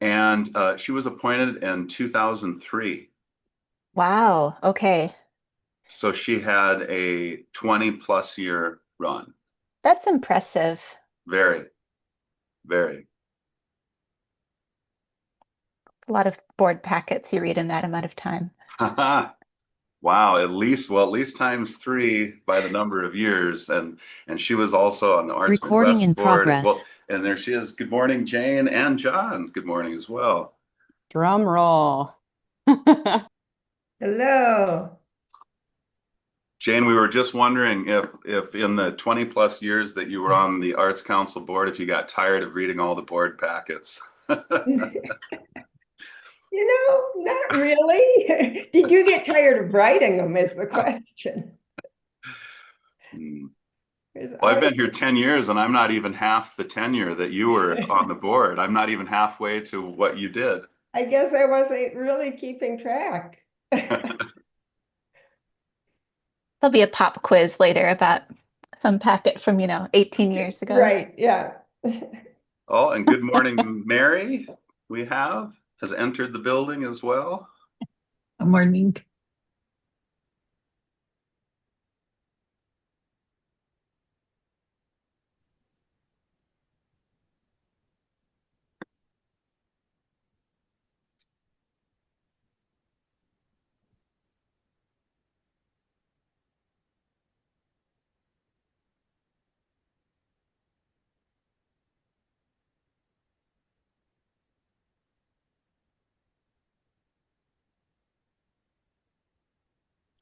and she was appointed in 2003. Wow. Okay. So she had a 20 plus year run. That's impressive. Very, very. A lot of board packets you read in that amount of time. Wow, at least times three by the number of years. And she was also on the Arts Recording Midwest in board. Well, progress. and there she is. Good morning, Jane and John. Good morning as well. Drum roll. Hello. Jane, we were just wondering if in the 20 plus years that you were on the Arts Council board, if you got tired of reading all the board packets. Not really. Did you get tired of writing them is the question. Hmm. There's Well, I've been always- here 10 years and I'm not even half the tenure that you were on the board. I'm not even halfway to what you did. I guess I wasn't really keeping track. There'll be a pop quiz later about some packet from, 18 years ago. Right, yeah. Oh, and good morning, Mary, has entered the building as well. Good morning.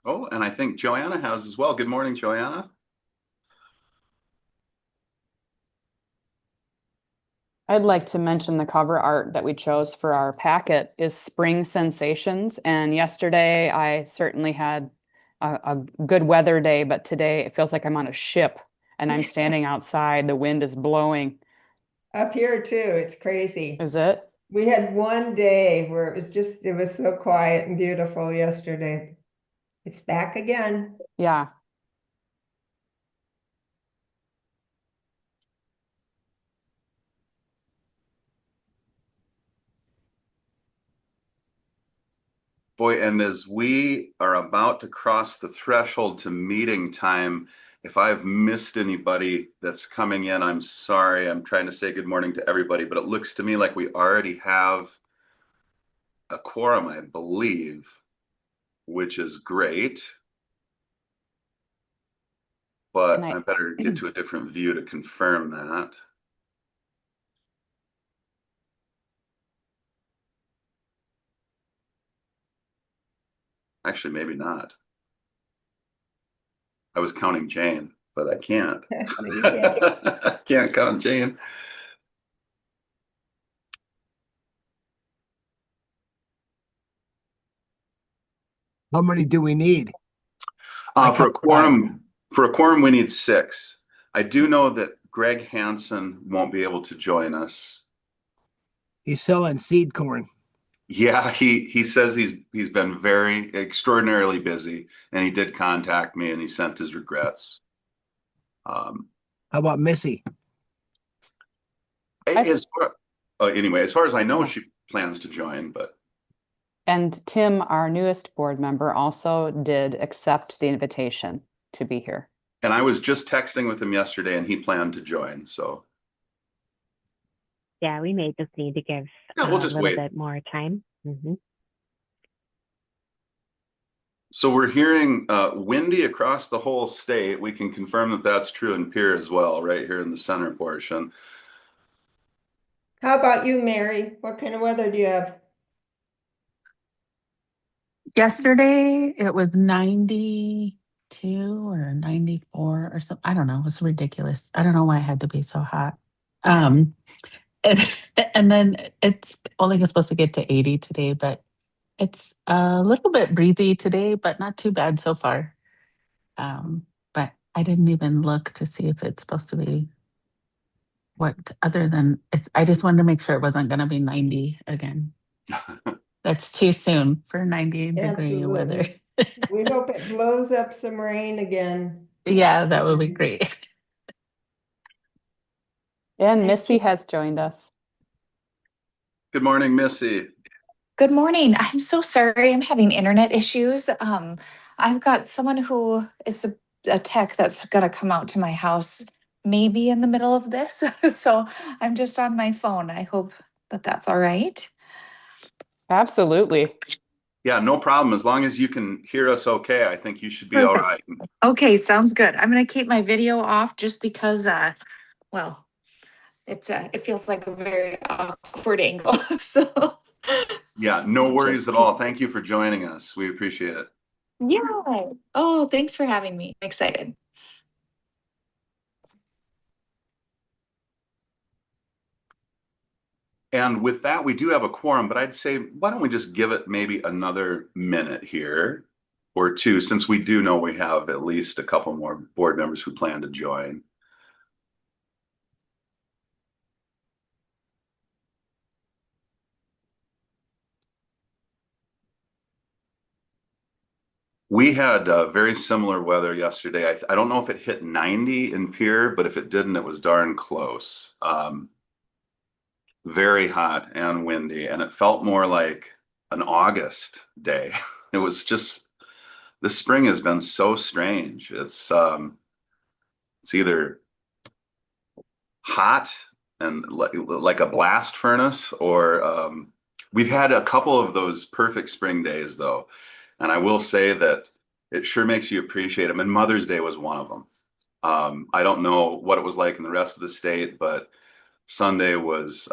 Oh, and I think Joanna has as well. Good morning, Joanna. I'd like to mention the cover art that we chose for our packet is Spring Sensations. And yesterday I certainly had a good weather day, but today it feels like I'm on a ship and I'm standing outside. The wind is blowing. Up here too, it's crazy. Is it? We had one day where it was so quiet and beautiful yesterday. It's back again. Yeah. Boy, and as we are about to cross the threshold to meeting time, if I've missed anybody that's coming in, I'm sorry. I'm trying to say good morning to everybody, but it looks to me like we already have a quorum, I believe, which is great. But I better get to a different view to confirm that. Actually, maybe not. I was counting Jane, but I can't. You can't. Can't count Jane. How many do we need? For a quorum, we need 6. I do know that Greg Hansen won't be able to join us. He's selling seed corn. Yeah, he says he's been very extraordinarily busy, and he did contact me and he sent his regrets. How about Missy? Anyway, as far as I know, she plans to join, but. And Tim, our newest board member, also did accept the invitation to be here. And I was just texting with him yesterday and he planned to join, so. Yeah, we may just need to give we'll just a little wait. bit more time. So we're hearing windy across the whole state. We can confirm that that's true in Pierre as well, right here in the center portion. How about you, Mary? What kind of weather do you have? Yesterday it was 92 or 94 or something. I don't know. It's ridiculous. I don't know why it had to be so hot. And, and then it's only supposed to get to 80 today, but it's a little bit breezy today, but not too bad so far. But I didn't even look to see if it's supposed to be what other than I just wanted to make sure it wasn't going to be 90 again. That's too soon for 90-degree weather. We hope it blows up some rain again. Yeah, that would be great. And Missy has joined us. Good morning, Missy. Good morning. I'm so sorry. I'm having internet issues. I've got someone who is a tech that's going to come out to my house maybe in the middle of this. So I'm just on my phone. I hope that that's all right. Absolutely. Yeah, no problem. As long as you can hear us okay, I think you should be all right. Okay, sounds good. I'm going to keep my video off just because, well, it feels like a very awkward angle. So Yeah, no I'll worries just at all. Thank you for joining us. We appreciate it. yeah. Oh, thanks for having me. I'm excited. And with that, we do have a quorum, but I'd say, why don't we just give it maybe another minute here or two, since we do know we have at least a couple more board members who plan to join. We had very similar weather yesterday. I don't know if it hit 90 in Pierre, but if it didn't, it was darn close. Very hot and windy, and it felt more like an August day. It was just, the spring has been so strange. It's either hot and like a blast furnace, or we've had a couple of those perfect spring days though. And I will say that it sure makes you appreciate them. And Mother's Day was one of them. I don't know what it was like in the rest of the state, but Sunday was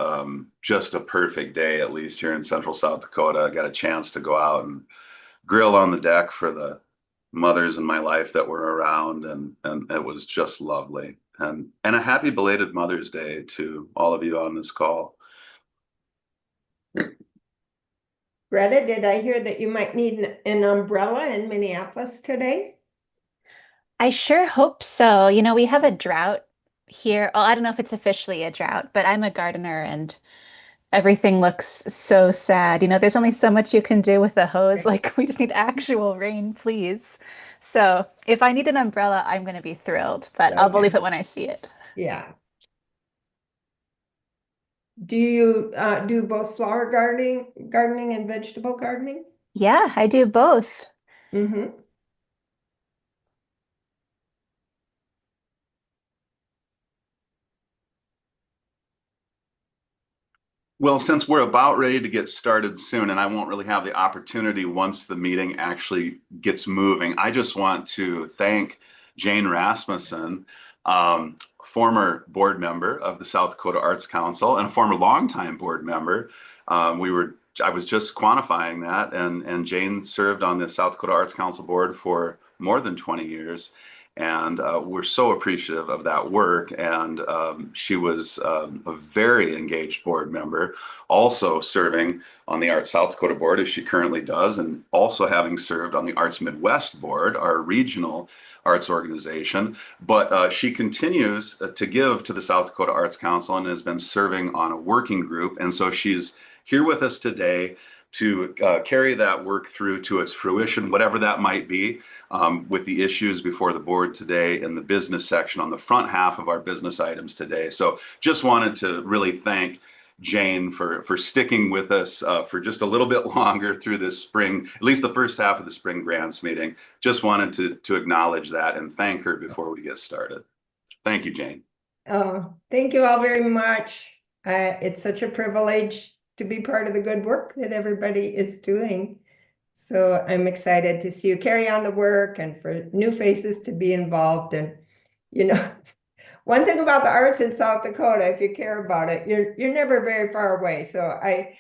just a perfect day, at least here in Central South Dakota. I got a chance to go out and grill on the deck for the mothers in my life that were around, and it was just lovely. And a happy belated Mother's Day to all of you on this call. Greta, did I hear that you might need an umbrella in Minneapolis today? I sure hope so. You know, we have a drought here. Well, I don't know if it's officially a drought, but I'm a gardener and everything looks so sad. You know, there's only so much you can do with a hose. Like, we just need actual rain, please. So if I need an umbrella, I'm going to be thrilled, but I'll believe it when I see it. Yeah. Do you do both flower gardening and vegetable gardening? Yeah, I do both. Mm-hmm. Well, since we're about ready to get started soon, and I won't really have the opportunity once the meeting actually gets moving, I just want to thank Jane Rasmussen, former board member of the South Dakota Arts Council and a former longtime board member. I was just quantifying that, and Jane served on the South Dakota Arts Council board for more than 20 years. And we're so appreciative of that work. And she was a very engaged board member, also serving on the Arts South Dakota board as she currently does, and also having served on the Arts Midwest board, our regional arts organization. But she continues to give to the South Dakota Arts Council and has been serving on a working group. And so she's here with us today to carry that work through to its fruition, whatever that might be, with the issues before the board today in the business section on the front half of our business items today. So just wanted to really thank Jane for sticking with us for just a little bit longer through this spring, at least the first half of the spring grants meeting. Just wanted to acknowledge that and thank her before we get started. Thank you, Jane. Oh, thank you all very much. It's such a privilege to be part of the good work that everybody is doing. So I'm excited to see you carry on the work and for new faces to be involved. And, you know, one thing about the arts in South Dakota, if you care about it, you're never very far away. So I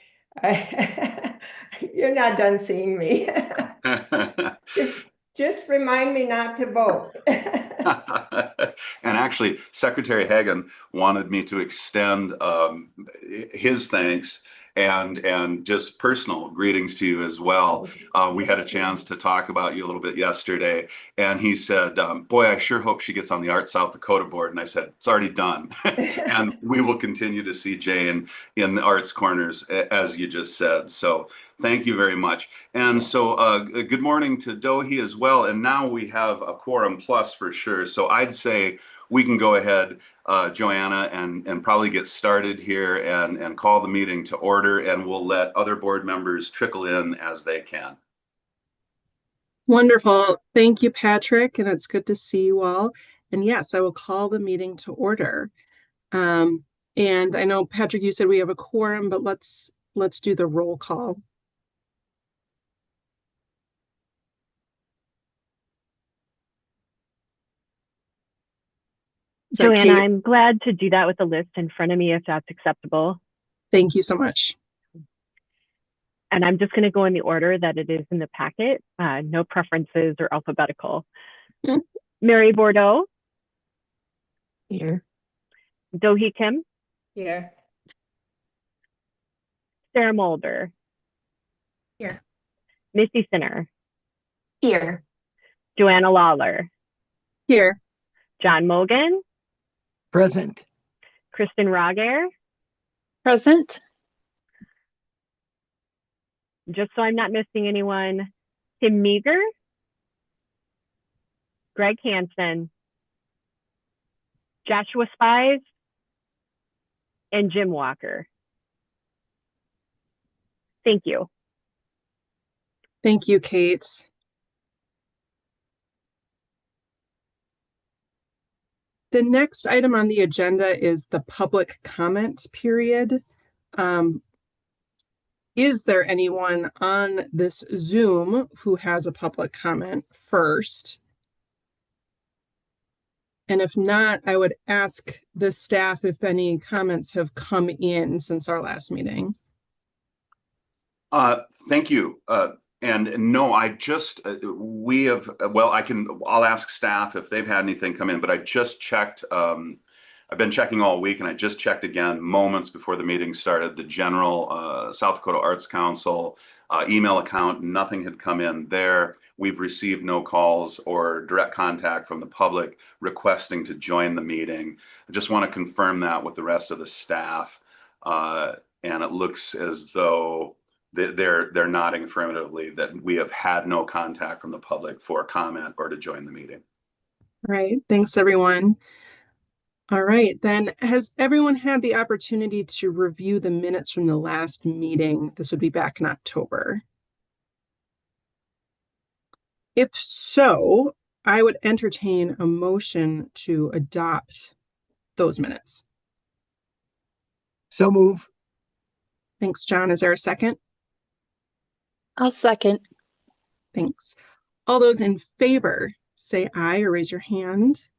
you're not done seeing me. Just remind me not to vote. And actually, Secretary Hagan wanted me to extend his thanks and just personal greetings to you as well. We had a chance to talk about you a little bit yesterday, and he said, boy, I sure hope she gets on the Arts South Dakota board. And I said, it's already done. And we will continue to see Jane in the arts corners, as you just said. So Thank you very much. And so good morning to Dohi as well. And now we have a quorum plus for sure. So I'd say we can go ahead, Joanna, and probably get started here and call the meeting to order, and we'll let other board members trickle in as they can. Wonderful. Thank you, Patrick, and it's good to see you all. And yes, I will call the meeting to order. And I know, Patrick, you said we have a quorum, but let's do the roll call. Is that Joanna, Kate? I'm glad to do that with the list in front of me if that's acceptable. Thank you so much. And I'm just going to go in the order that it is in the packet, no preferences or alphabetical. Mary Bordeaux. Here. Dohi Kim. Here. Sarah Mulder. Here. Missy Sinner. Here. Joanna Lawler. Here. John Mogan. Present. Kristen Rogair. Present. Just so I'm not missing anyone, Tim Meager. Greg Hansen. Joshua Spies. And Jim Walker. Thank you. Thank you, Kate. The next item on the agenda is the public comment period. Is there anyone on this Zoom who has a public comment first? And if not, I would ask the staff if any comments have come in since our last meeting. Thank you. And no, I just, we have, well, I'll ask staff if they've had anything come in, but I just checked, I've been checking all week, and I just checked again moments before the meeting started, the general South Dakota Arts Council email account. Nothing had come in there. We've received no calls or direct contact from the public requesting to join the meeting. I just want to confirm that with the rest of the staff. And it looks as though they're nodding affirmatively that we have had no contact from the public for comment or to join the meeting. All right, thanks everyone. All right, then has everyone had the opportunity to review the minutes from the last meeting? This would be back in October. If so, I would entertain a motion to adopt those minutes. So move. Thanks, John. Is there a second? I'll second. Thanks. All those in favor, say aye or raise your hand.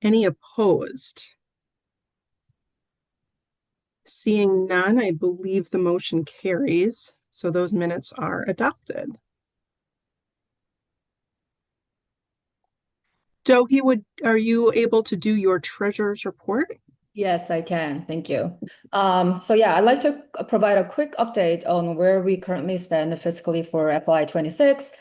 Any opposed? Seeing none, I believe the motion carries, so those minutes are adopted. Dohi, are you able to do your treasurer's report? Yes, I can. Thank you. So yeah, I'd like to provide a quick update on where we currently stand fiscally for FY26,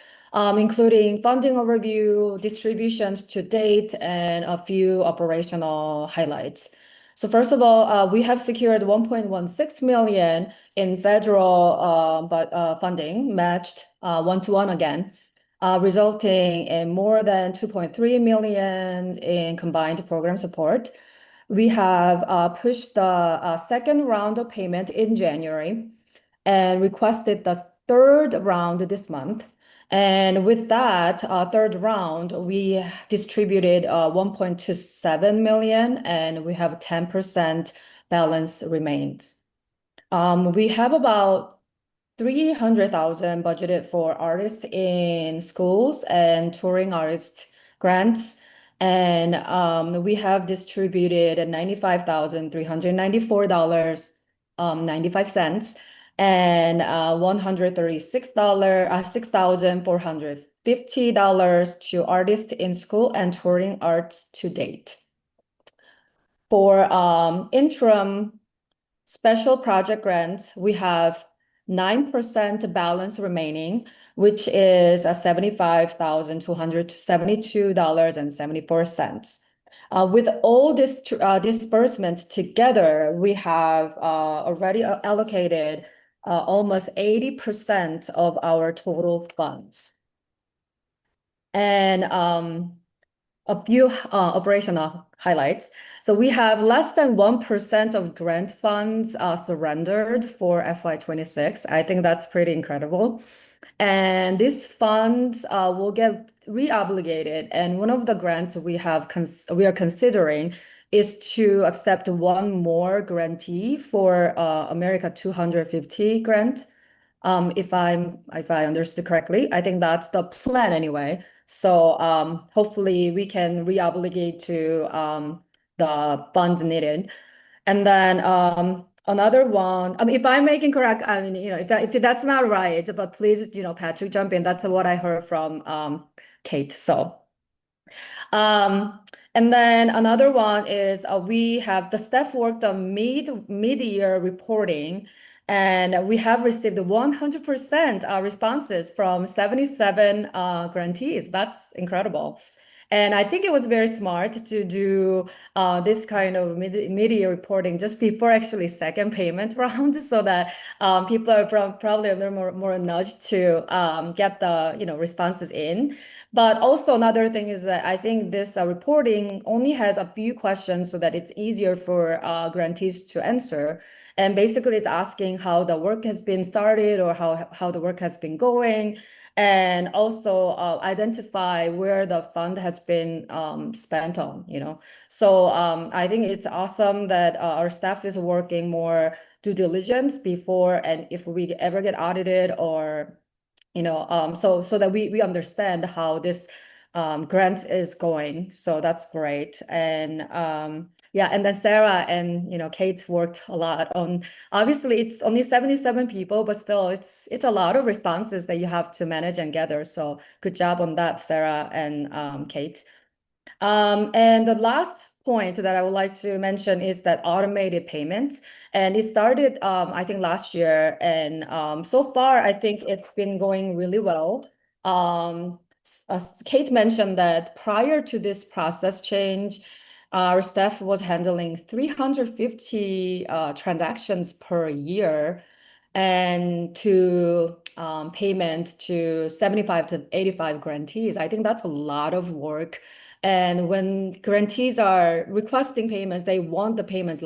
including funding overview, distributions to date, and a few operational highlights. So first of all, we have secured 1.16 million in federal funding, matched 1-to-1 again, resulting in more than 2.3 million in combined program support. We have pushed the second round of payment in January and requested the third round this month. And with that third round, we distributed 1.27 million, and we have 10% balance remains. We have about 300,000 budgeted for artists in schools and touring artist grants. And we have distributed $95,394.95 and $6,450 to artists in school and touring arts to date. For interim special project grants, we have 9% balance remaining, which is $75,272.74. With all this disbursement together, we have already allocated almost 80% of our total funds. And a few operational highlights. So we have less than 1% of grant funds surrendered for FY26. I think that's pretty incredible. And these funds will get reobligated. And one of the grants we are considering is to accept one more grantee for America 250 grant. If I understood correctly, I think that's the plan anyway. So hopefully we can reobligate to the funds needed. And then another one, I mean, if I'm making correct, I mean, if that's not right, but please, Patrick, jump in. That's what I heard from Kate. So, and then another one is we have the staff worked on mid-year reporting, and we have received 100% responses from 77 grantees. That's incredible. And I think it was very smart to do this kind of mid-year reporting just before actually second payment round, so that people are probably a little more nudged to get the responses in. But also another thing is that I think this reporting only has a few questions so that it's easier for grantees to answer. And basically it's asking how the work has been started or how the work has been going, and also identify where the fund has been spent on, So I think it's awesome that our staff is working more due diligence before, and if we ever get audited or, so that we understand how this grant is going. So that's great. And yeah, and then Sarah and Kate worked a lot on. Obviously, it's only 77 people, but still, it's a lot of responses that you have to manage and gather. So good job on that, Sarah and Kate. And the last point that I would like to mention is that automated payments, and it started I think last year, and so far I think it's been going really well. Kate mentioned that prior to this process change, our staff was handling 350 transactions per year, and to payment to 75 to 85 grantees. I think that's a lot of work. And when grantees are requesting payments, they want the payments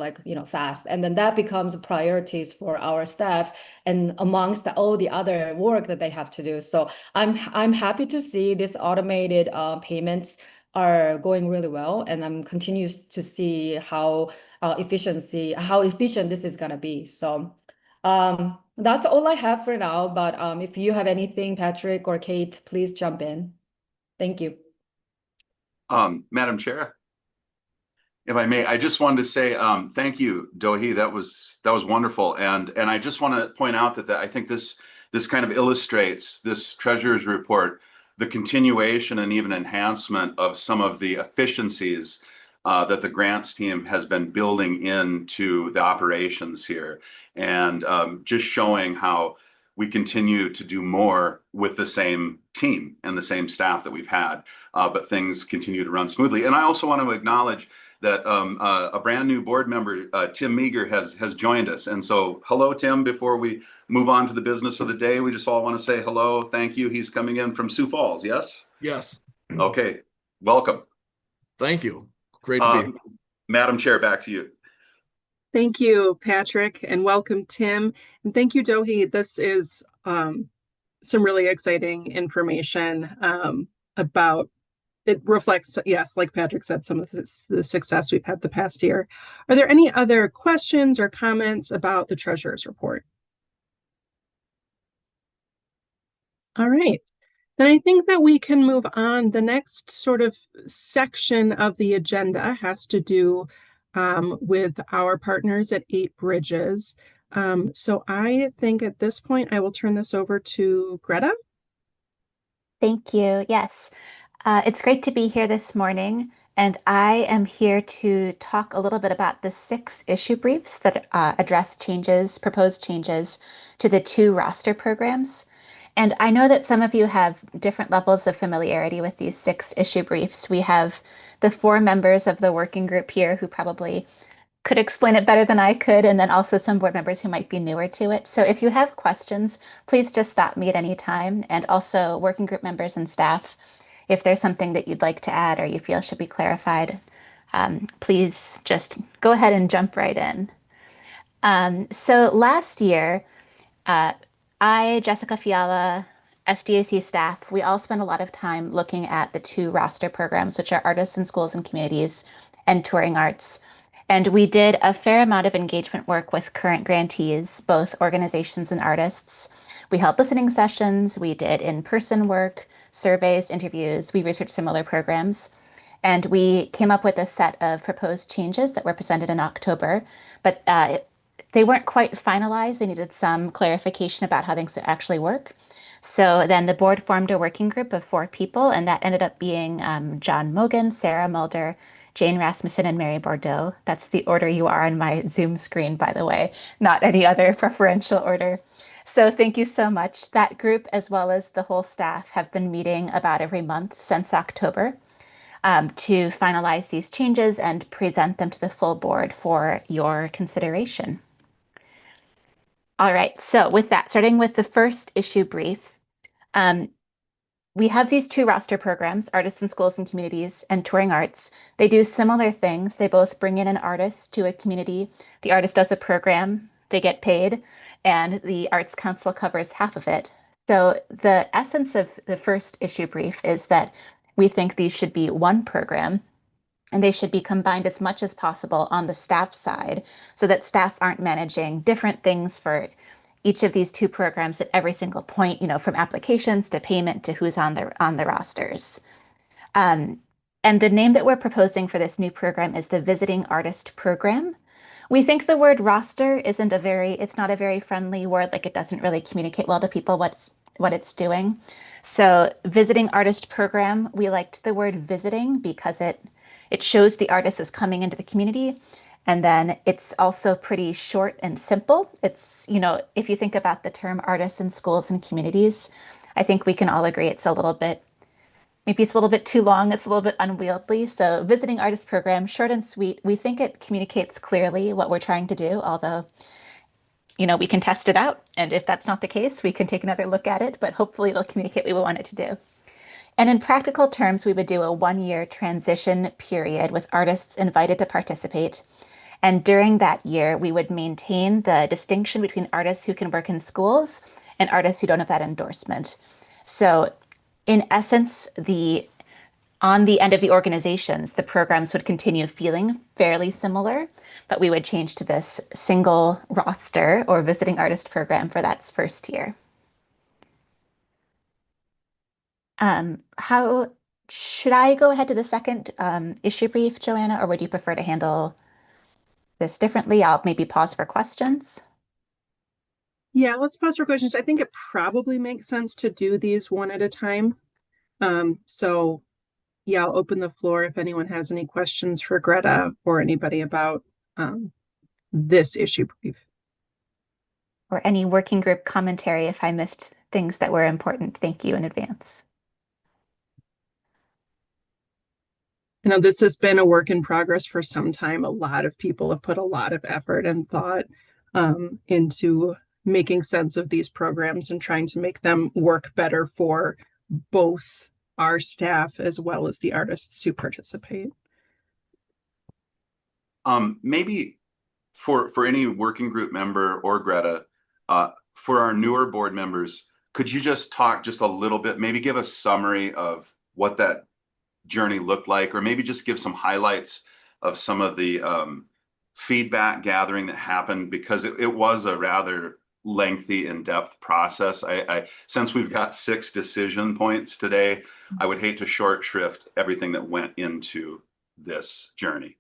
fast. And then that becomes priorities for our staff and amongst all the other work that they have to do. So I'm happy to see this automated payments are going really well, and I'm continues to see how efficient this is gonna be. So that's all I have for now. But if you have anything, Patrick or Kate, please jump in. Thank you. Madam Chair, if I may, I just wanted to say thank you, Do-hee. That was wonderful, and I just want to point out that I think this kind of illustrates this treasurer's report, the continuation and even enhancement of some of the efficiencies that the grants team has been building into the operations here, and just showing how we continue to do more with the same team and the same staff that we've had, but things continue to run smoothly. And I also want to acknowledge that a brand new board member, Tim Meager, has joined us. And so hello, Tim. Before we move on to the business of the day, we just all want to say hello. Thank you. He's coming in from Sioux Falls, yes? Yes. Okay, welcome. Thank you. Great to be here. Madam Chair, back to you. Thank you, Patrick, and welcome, Tim. And thank you, Do-hee. This is some really exciting information about, it reflects, yes, like Patrick said, some of the success we've had the past year. Are there any other questions or comments about the treasurer's report? All right. Then I think that we can move on. The next sort of section of the agenda has to do with our partners at 8 Bridges. So I think at this point, I will turn this over to Greta. Thank you. Yes, it's great to be here this morning, and I am here to talk a little bit about the 6 issue briefs that address proposed changes to the 2 roster programs. And I know that some of you have different levels of familiarity with these 6 issue briefs. We have the 4 members of the working group here who probably could explain it better than I could, and then also some board members who might be newer to it. So if you have questions, please just stop me at any time. And also working group members and staff, if there's something that you'd like to add or you feel should be clarified, please just go ahead and jump right in. So last year, I, Jessica Fiala, SDAC staff, we all spent a lot of time looking at the 2 roster programs, which are Artists in Schools and Communities and Touring Arts. And we did a fair amount of engagement work with current grantees, both organizations and artists. We held listening sessions, we did in-person work, surveys, interviews, we researched similar programs. And we came up with a set of proposed changes that were presented in October, but they weren't quite finalized. They needed some clarification about how things actually work. So then the board formed a working group of 4 people, and that ended up being John Mogan, Sarah Mulder, Jane Rasmussen, and Mary Bordeaux. That's the order you are on my Zoom screen, by the way, not any other preferential order. So thank you so much. That group, as well as the whole staff, have been meeting about every month since October to finalize these changes and present them to the full board for your consideration. All right, so with that, starting with the first issue brief, we have these 2 roster programs, Artists in Schools and Communities and Touring Arts. They do similar things. They both bring in an artist to a community. The artist does a program, they get paid, and the Arts Council covers half of it. So the essence of the first issue brief is that we think these should be one program, and they should be combined as much as possible on the staff side so that staff aren't managing different things for each of these 2 programs at every single point, from applications to payment to who's on the rosters. And the name that we're proposing for this new program is the Visiting Artist Program. We think the word roster it's not a very friendly word, like it doesn't really communicate well to people what it's doing. So Visiting Artist Program, we liked the word visiting because it shows the artist is coming into the community. And then it's also pretty short and simple. It's, if you think about the term artists in schools and communities, I think we can all agree maybe it's a little bit too long, it's a little bit unwieldy. So Visiting Artist Program, short and sweet. We think it communicates clearly what we're trying to do, although, we can test it out. And if that's not the case, we can take another look at it, but hopefully it'll communicate what we want it to do. And in practical terms, we would do a 1-year transition period with artists invited to participate. And during that year, we would maintain the distinction between artists who can work in schools and artists who don't have that endorsement. So in essence, on the end of the organizations, the programs would continue feeling fairly similar, but we would change to this single roster or visiting artist program for that first year. How should I go ahead to the second issue brief, Joanna, or would you prefer to handle this differently? I'll maybe pause for questions. Yeah, let's pause for questions. I think it probably makes sense to do these one at a time. So yeah, I'll open the floor if anyone has any questions for Greta or anybody about this issue brief. Or any working group commentary if I missed things that were important. Thank you in advance. This has been a work in progress for some time. A lot of people have put a lot of effort and thought into making sense of these programs and trying to make them work better for both our staff as well as the artists who participate. Maybe for any working group member or Greta, for our newer board members, could you just talk just a little bit, maybe give a summary of what that journey looked like, or maybe just give some highlights of some of the feedback gathering that happened, because it was a rather lengthy, in-depth process. Since we've got 6 decision points today, I would hate to short shrift everything that went into this journey.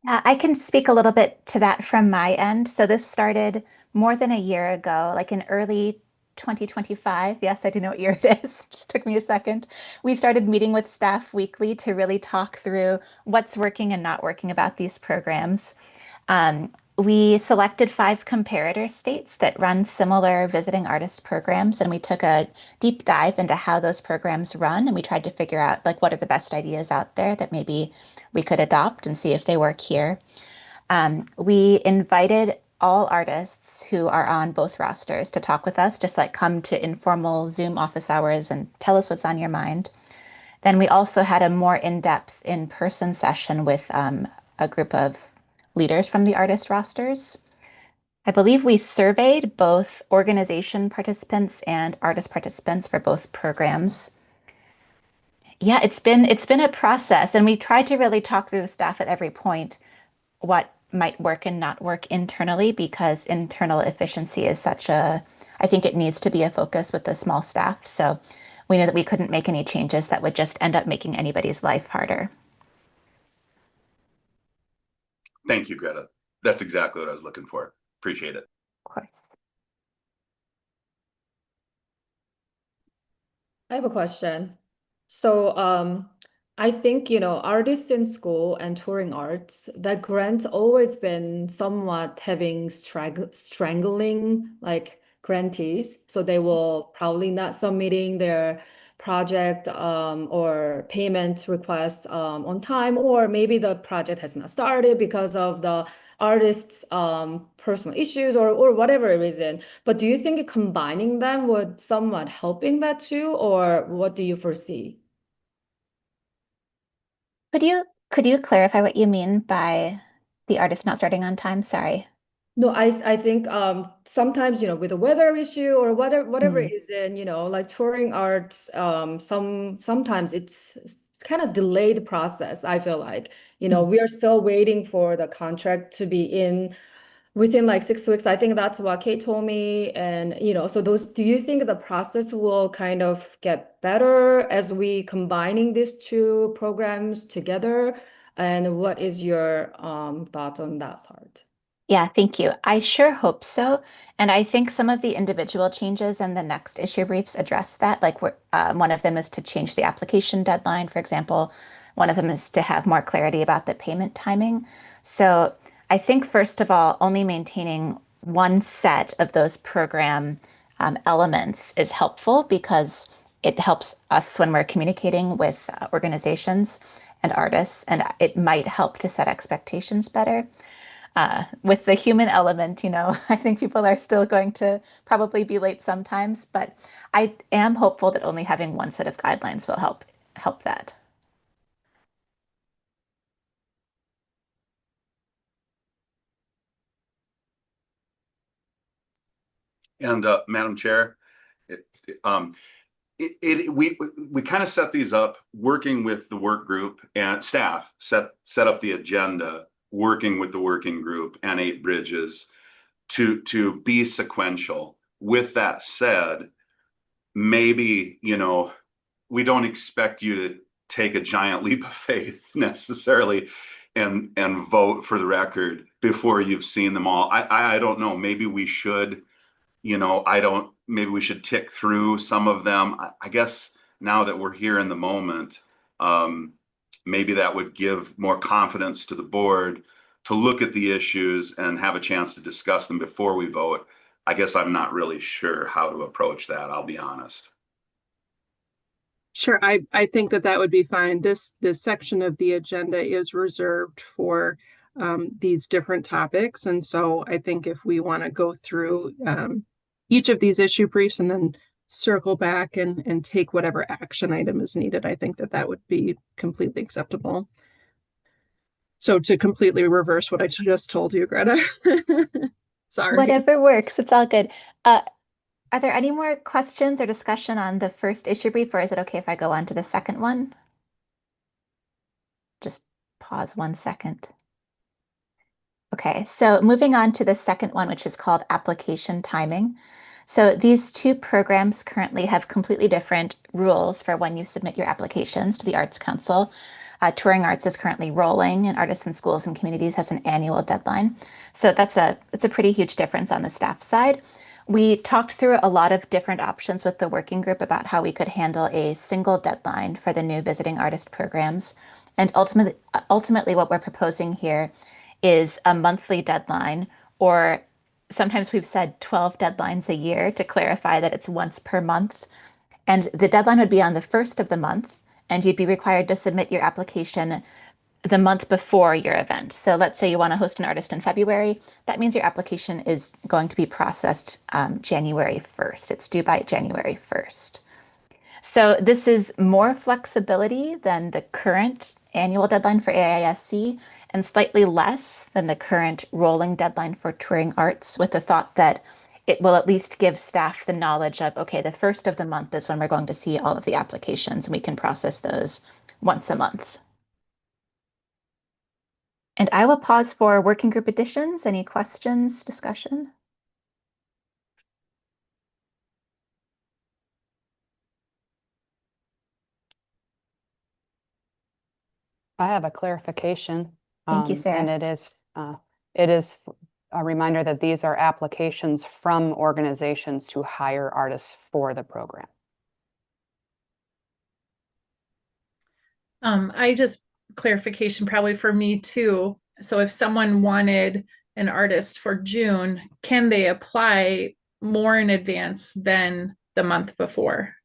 I can speak a little bit to that from my end. So this started more than a year ago, like in early 2025. Yes, I do know what year it is. Just took me a second. We started meeting with staff weekly to really talk through what's working and not working about these programs. we selected 5 comparator states that run similar visiting artist programs, and we took a deep dive into how those programs run, and we tried to figure out like what are the best ideas out there that maybe we could adopt and see if they work here. We invited all artists who are on both rosters to talk with us, just like come to informal Zoom office hours and tell us what's on your mind. Then we also had a more in-depth in-person session with a group of leaders from the artist rosters. I believe we surveyed both organization participants and artist participants for both programs. Yeah, it's been a process, and we tried to really talk through the staff at every point what might work and not work internally, because internal efficiency is such a, I think it needs to be a focus with the small staff. So we know that we couldn't make any changes that would just end up making anybody's life harder. Thank you, Greta. That's exactly what I was looking for. Appreciate it. Of course. I have a question. So, I think, artists in school and touring arts, that grant's always been somewhat having strangling like grantees. So they will probably not submitting their project or payment requests on time, or maybe the project has not started because of the artist's personal issues or whatever reason. But do you think combining them would somewhat helping that too, or what do you foresee? Could you clarify what you mean by the artist not starting on time? Sorry. No, I think sometimes, with the weather issue or whatever Mm. is in, like touring arts, sometimes it's kind of delayed process, I feel like. Mm. We are still waiting for the contract to be in within like 6 weeks. I think that's what Kate told me. And, so do you think the process will kind of get better as we combining these two programs together? And what is your thoughts on that part? Yeah, thank you. I sure hope so. And I think some of the individual changes in the next issue briefs address that. Like one of them is to change the application deadline, for example. One of them is to have more clarity about the payment timing. So I think, first of all, only maintaining one set of those program elements is helpful, because it helps us when we're communicating with organizations and artists, and it might help to set expectations better. With the human element, I think people are still going to probably be late sometimes, but I am hopeful that only having one set of guidelines will help that. And Madam Chair, we kind of set these up working with the work group, and staff set up the agenda working with the working group and 8Bridges to be sequential. With that said, maybe we don't expect you to take a giant leap of faith necessarily and vote for the record before you've seen them all. I don't know, maybe we should, maybe we should tick through some of them. I guess now that we're here in the moment, maybe that would give more confidence to the board to look at the issues and have a chance to discuss them before we vote. I guess I'm not really sure how to approach that, I'll be honest. Sure, I think that would be fine. This section of the agenda is reserved for these different topics. And so I think if we want to go through each of these issue briefs and then circle back and take whatever action item is needed, I think that would be completely acceptable. So to completely reverse what I just told you, Greta. Sorry. Whatever works, it's all good. Are there any more questions or discussion on the first issue brief, or is it okay if I go on to the second one? Just pause 1 second. Okay, so moving on to the second one, which is called application timing. So these two programs currently have completely different rules for when you submit your applications to the Arts Council. Touring Arts is currently rolling, and Artists in Schools and Communities has an annual deadline. So it's a pretty huge difference on the staff side. We talked through a lot of different options with the working group about how we could handle a single deadline for the new visiting artist programs. And ultimately what we're proposing here is a monthly deadline, or sometimes we've said 12 deadlines a year to clarify that it's once per month. And the deadline would be on the first of the month, and you'd be required to submit your application the month before your event. So let's say you want to host an artist in February. That means your application is going to be processed January 1st. It's due by January 1st. So this is more flexibility than the current annual deadline for AISC and slightly less than the current rolling deadline for touring arts, with the thought that it will at least give staff the knowledge of, okay, the first of the month is when we're going to see all of the applications, and we can process those once a month. And I will pause for working group additions. Any questions, discussion? I have a clarification. Thank you, Sarah. And it is a reminder that these are applications from organizations to hire artists for the program. I just clarification probably for me too. So if someone wanted an artist for June, can they apply more in advance than the month before?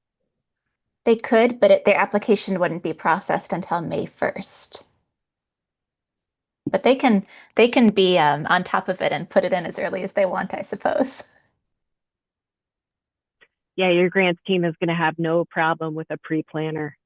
They could, but their application wouldn't be processed until May 1st. But they can be on top of it and put it in as early as they want, I suppose. Yeah, your grants team is going to have no problem with a pre-planner.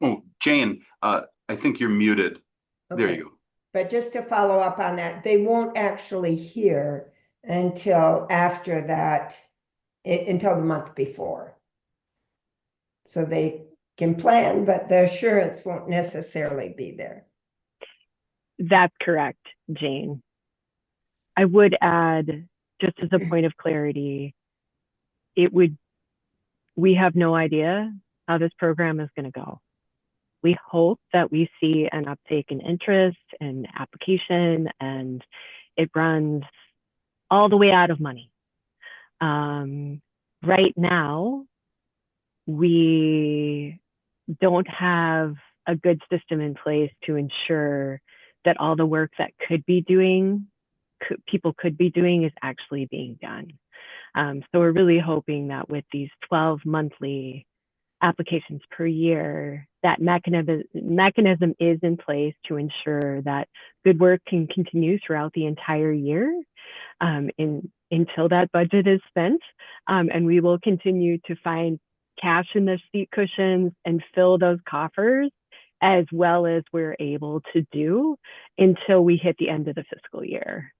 Oh, Jane, I think you're muted. There Okay. you go. But just to follow up on that, they won't actually hear until after that, until the month before. So they can plan, but the assurance won't necessarily be there. That's correct, Jane. I would add, just as a point of clarity, we have no idea how this program is going to go. We hope that we see an uptake in interest and application, and it runs all the way out of money. Right now, we don't have a good system in place to ensure that all the work that people could be doing is actually being done. So we're really hoping that with these 12 monthly applications per year, that mechanism is in place to ensure that good work can continue throughout the entire year until that budget is spent. And we will continue to find cash in the seat cushions and fill those coffers as well as we're able to do until we hit the end of the fiscal year.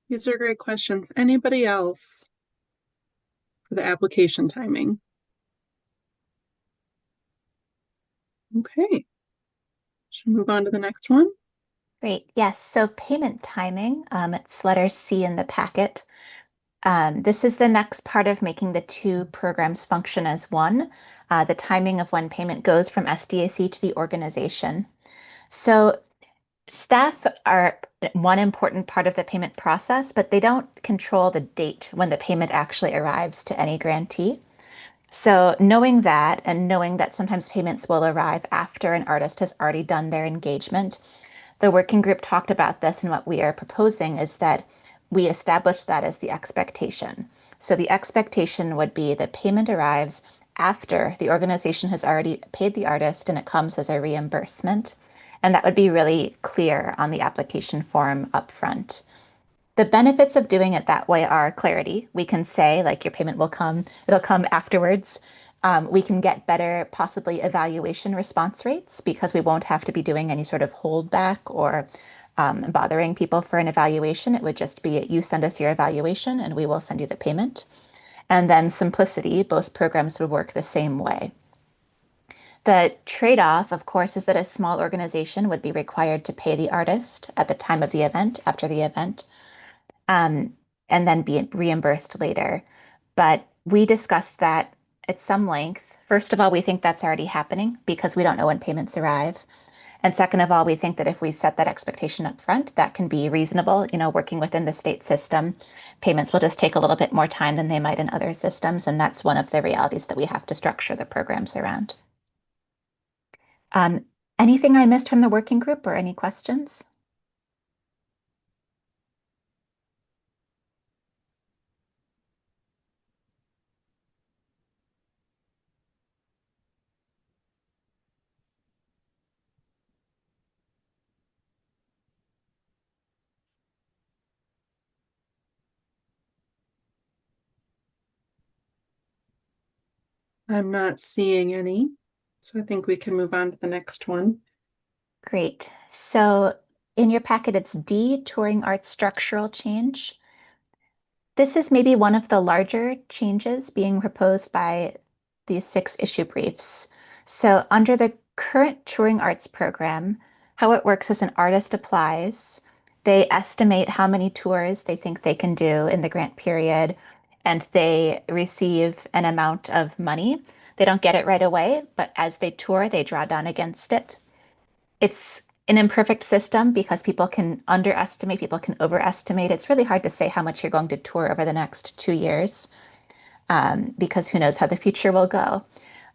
These are great questions. Anybody else for the application timing? Okay. Should we move on to the next one? Great. Yes. So payment timing, it's letter C in the packet. This is the next part of making the two programs function as one, the timing of when payment goes from SDAC to the organization. So staff are one important part of the payment process, but they don't control the date when the payment actually arrives to any grantee. So knowing that, and knowing that sometimes payments will arrive after an artist has already done their engagement, the working group talked about this, and what we are proposing is that we establish that as the expectation. So the expectation would be that payment arrives after the organization has already paid the artist and it comes as a reimbursement. And that would be really clear on the application form up front. The benefits of doing it that way are clarity. We can say, like, your payment will come, it'll come afterwards. We can get better, possibly, evaluation response rates because we won't have to be doing any sort of holdback or bothering people for an evaluation. It would just be, you send us your evaluation and we will send you the payment. And then simplicity, both programs would work the same way. The trade-off, of course, is that a small organization would be required to pay the artist at the time of the event, after the event, and then be reimbursed later. But we discussed that at some length First of all, we think that's already happening because we don't know when payments arrive. And second of all, we think that if we set that expectation up front, that can be reasonable. Working within the state system, payments will just take a little bit more time than they might in other systems. And that's one of the realities that we have to structure the programs around. Anything I missed from the working group or any questions? I'm not seeing any, so I think we can move on to the next one. Great. So in your packet, it's D, touring arts structural change. This is maybe one of the larger changes being proposed by these 6 issue briefs. So under the current touring arts program, how it works is an artist applies, they estimate how many tours they think they can do in the grant period, and they receive an amount of money. They don't get it right away, but as they tour, they draw down against it. It's an imperfect system because people can underestimate, people can overestimate. It's really hard to say how much you're going to tour over the next 2 years because who knows how the future will go.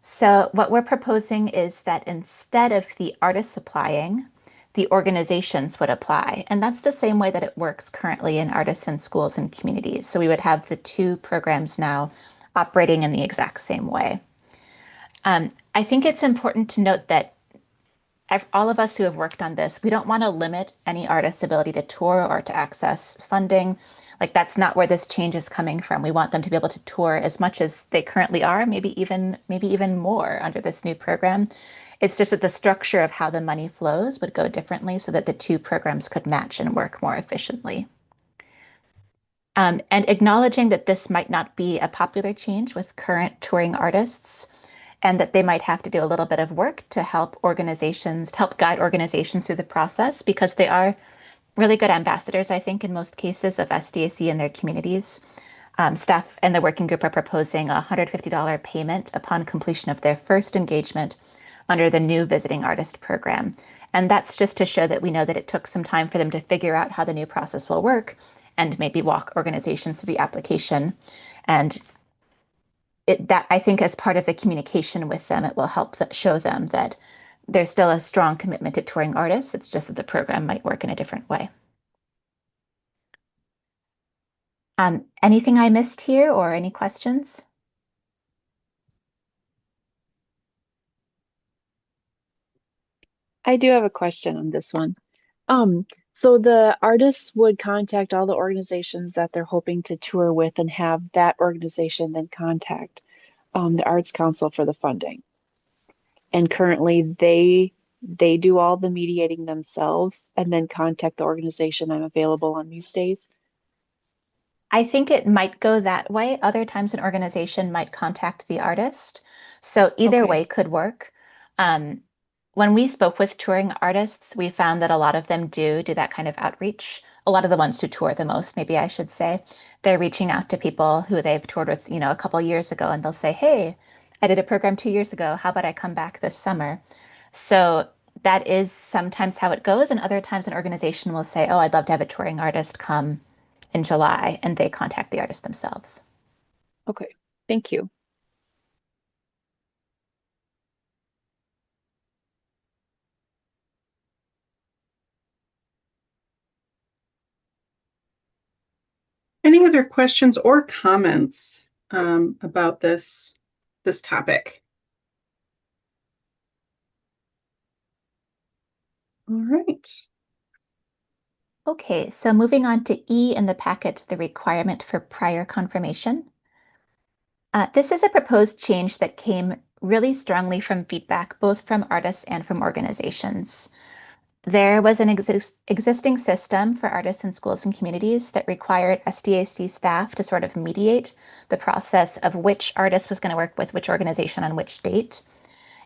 So what we're proposing is that instead of the artists applying, the organizations would apply. And that's the same way that it works currently in artists in schools and communities. So we would have the 2 programs now operating in the exact same way. I think it's important to note that all of us who have worked on this, we don't want to limit any artist's ability to tour or to access funding. Like that's not where this change is coming from. We want them to be able to tour as much as they currently are, maybe even more under this new program. It's just that the structure of how the money flows would go differently so that the 2 programs could match and work more efficiently. And acknowledging that this might not be a popular change with current touring artists, and that they might have to do a little bit of work to help guide organizations through the process, because they are really good ambassadors, I think, in most cases of SDAC in their communities. Staff and the working group are proposing a $150 payment upon completion of their first engagement under the new Visiting Artist Program. And that's just to show that we know that it took some time for them to figure out how the new process will work and maybe walk organizations through the application. And that I think as part of the communication with them, it will help show them that there's still a strong commitment to touring artists. It's just that the program might work in a different way. Anything I missed here or any questions? I do have a question on this one. So the artists would contact all the organizations that they're hoping to tour with and have that organization then contact the Arts Council for the funding. And currently they do all the mediating themselves and then contact the organization, I'm available on these days. I think it might go that way. Other times an organization might contact the artist. So either way could work. When we spoke with touring artists, we found that a lot of them do that kind of outreach. A lot of the ones who tour the most, maybe I should say, they're reaching out to people who they've toured with, a couple years ago, and they'll say, hey, I did a program 2 years ago. How about I come back this summer? So that is sometimes how it goes. And other times an organization will say, oh, I'd love to have a touring artist come in July, and they contact the artist themselves. Okay, thank you. Any other questions or comments about this topic? All right. Okay, so moving on to E in the packet, the requirement for prior confirmation. This is a proposed change that came really strongly from feedback, both from artists and from organizations. There was an existing system for artists in schools and communities that required SDAC staff to sort of mediate the process of which artist was going to work with which organization on which date.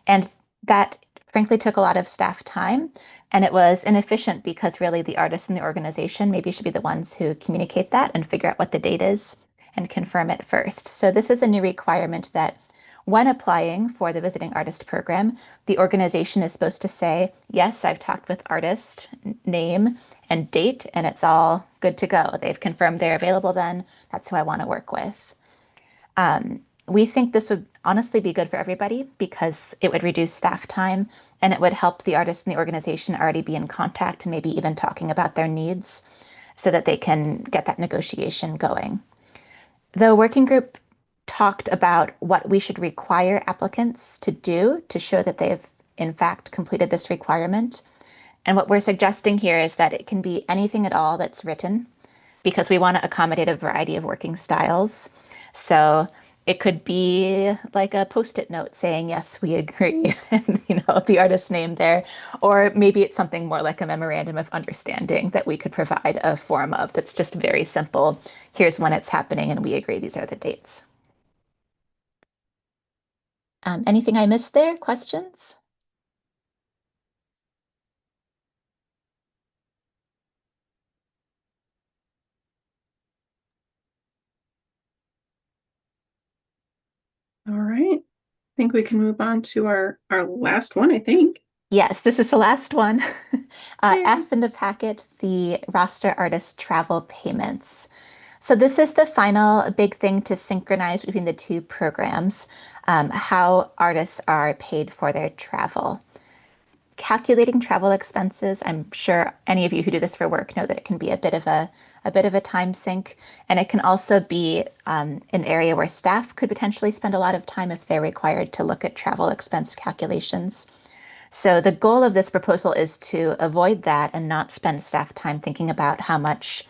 And that frankly took a lot of staff time, and it was inefficient because really the artist and the organization maybe should be the ones who communicate that and figure out what the date is and confirm it first. So this is a new requirement that When applying for the Visiting Artist Program, the organization is supposed to say, yes, I've talked with artist, name and date, and it's all good to go. They've confirmed they're available then. That's who I want to work with. We think this would honestly be good for everybody because it would reduce staff time and it would help the artist and the organization already be in contact and maybe even talking about their needs so that they can get that negotiation going. The working group talked about what we should require applicants to do to show that they've in fact completed this requirement. And what we're suggesting here is that it can be anything at all that's written because we want to accommodate a variety of working styles. So it could be like a post-it note saying, yes, we agree, and the artist's name there. Or maybe it's something more like a memorandum of understanding that we could provide a form of that's just very simple. Here's when it's happening, and we agree these are the dates. Anything I missed there? Questions? All right. I think we can move on to our last one, I think. Yes, this is the last one. F in the packet, the roster artist travel payments. So this is the final big thing to synchronize between the two programs, how artists are paid for their travel. Calculating travel expenses, I'm sure any of you who do this for work know that it can be a bit of a time sink, and it can also be an area where staff could potentially spend a lot of time if they're required to look at travel expense calculations. So the goal of this proposal is to avoid that and not spend staff time thinking about how much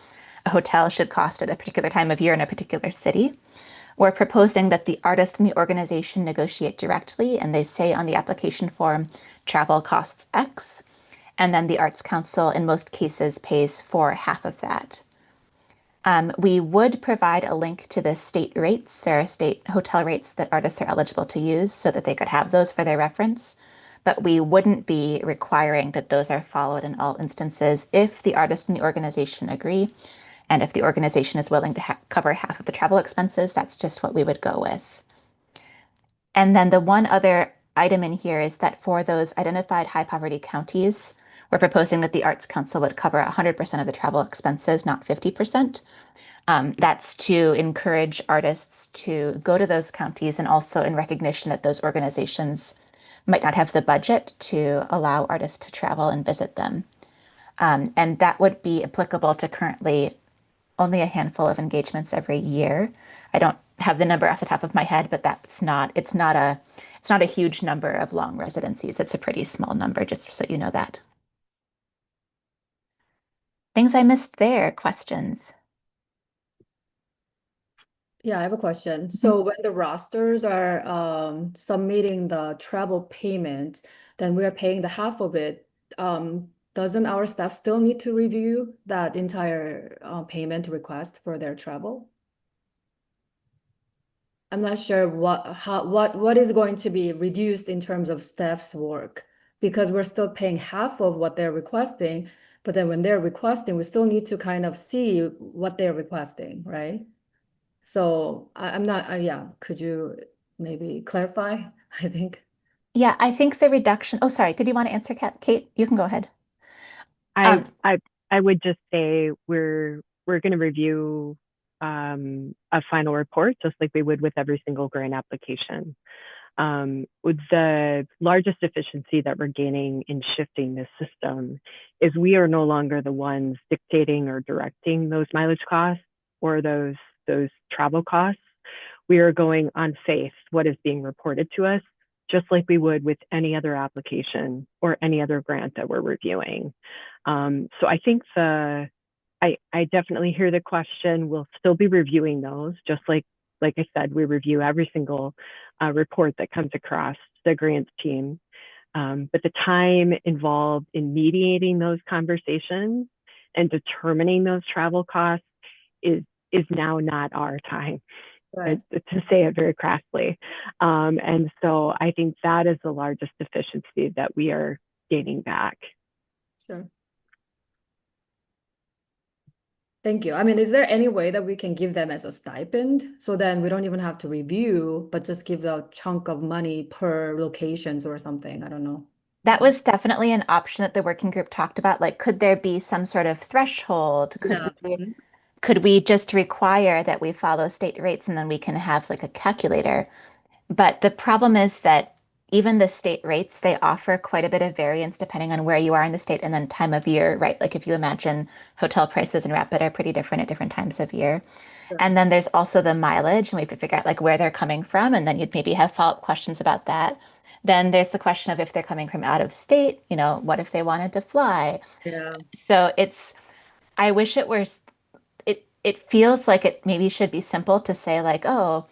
a hotel should cost at a particular time of year in a particular city. We're proposing that the artist and the organization negotiate directly, and they say on the application form, travel costs X, and then the Arts Council in most cases pays for half of that. We would provide a link to the state rates. There are state hotel rates that artists are eligible to use so that they could have those for their reference. But we wouldn't be requiring that those are followed in all instances if the artist and the organization agree. And if the organization is willing to cover half of the travel expenses, that's just what we would go with. And then the one other item in here is that for those identified high poverty counties, we're proposing that the Arts Council would cover 100% of the travel expenses, not 50%. That's to encourage artists to go to those counties and also in recognition that those organizations might not have the budget to allow artists to travel and visit them. And that would be applicable to currently only a handful of engagements every year. I don't have the number off the top of my head, but it's not a huge number of long residencies. It's a pretty small number, just so you know that. Things I missed there, questions? Yeah, I have a question. So when the rosters are submitting the travel payment, then we are paying the half of it. Doesn't our staff still need to review that entire payment request for their travel? I'm not sure what is going to be reduced in terms of staff's work because we're still paying half of what they're requesting, but then when they're requesting, we still need to kind of see what they're requesting, right? So I'm not, yeah, could you maybe clarify, I think? Yeah, I think the reduction, oh, sorry, did you want to answer, Kate? You can go ahead. I would just say we're going to review a final report just like we would with every single grant application. With the largest efficiency that we're gaining in shifting this system is we are no longer the ones dictating or directing those mileage costs or those travel costs. We are going on faith what is being reported to us, just like we would with any other application or any other grant that we're reviewing. So I think I definitely hear the question. We'll still be reviewing those, just like I said, we review every single report that comes across the grants team. But the time involved in mediating those conversations and determining those travel costs is now not our time, right, to say it very crassly. And so I think that is the largest efficiency that we are gaining back. Sure. Thank you. I mean, is there any way that we can give them as a stipend? So then we don't even have to review, but just give a chunk of money per locations or something. I don't know. That was definitely an option that the working group talked about. Like, could there be some sort of threshold? Yeah. Could we just require that we follow state rates and then we can have like a calculator? But the problem is that even the state rates, they offer quite a bit of variance depending on where you are in the state and then time of year, right? Like if you imagine hotel prices in Rapid are pretty different at different times of year. Sure. And then there's also the mileage, and we have to figure out like where they're coming from, and then you'd maybe have follow-up questions about that. Then there's the question of if they're coming from out of state, what if they wanted to fly? Yeah. So I wish it were, it feels like it maybe should be simple to say like, oh,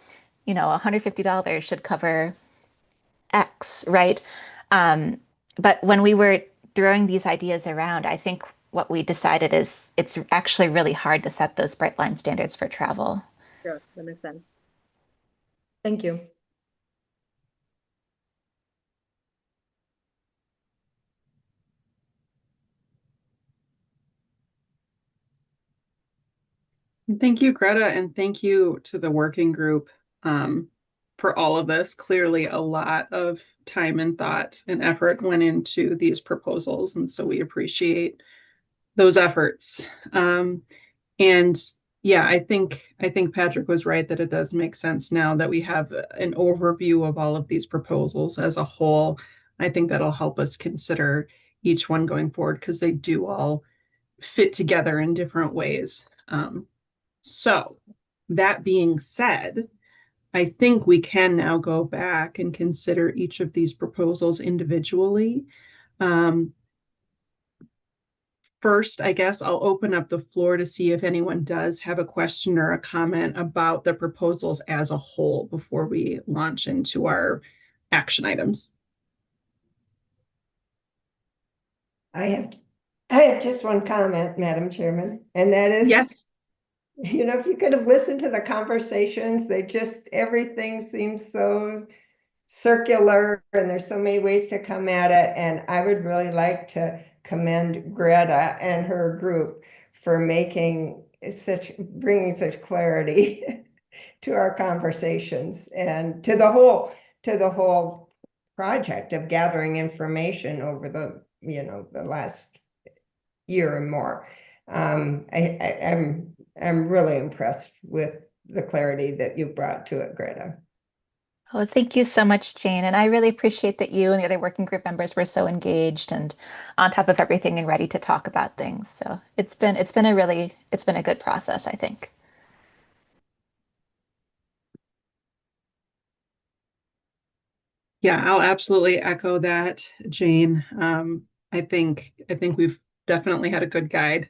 $150 should cover X, right? But when we were throwing these ideas around, I think what we decided is it's actually really hard to set those bright line standards for travel. Sure, that makes sense. Thank you. Thank you, Greta, and thank you to the working group for all of this. Clearly, a lot of time and thought and effort went into these proposals, and so we appreciate those efforts. And yeah, I think Patrick was right that it does make sense now that we have an overview of all of these proposals as a whole. I think that'll help us consider each one going forward because they do all fit together in different ways. So that being said, I think we can now go back and consider each of these proposals individually. First, I guess I'll open up the floor to see if anyone does have a question or a comment about the proposals as a whole before we launch into our action items. I have just one comment, Madam Chairman, and that is, yes, if you could have listened to the conversations, everything seems so circular and there's so many ways to come at it. And I would really like to commend Greta and her group for bringing such clarity to our conversations and to the whole project of gathering information over the last year and more. I'm really impressed with the clarity that you brought to it, Greta. Oh, thank you so much, Jane. And I really appreciate that you and the other working group members were so engaged and on top of everything and ready to talk about things. So it's been a good process, I think. Yeah, I'll absolutely echo that, Jane. I think we've definitely had a good guide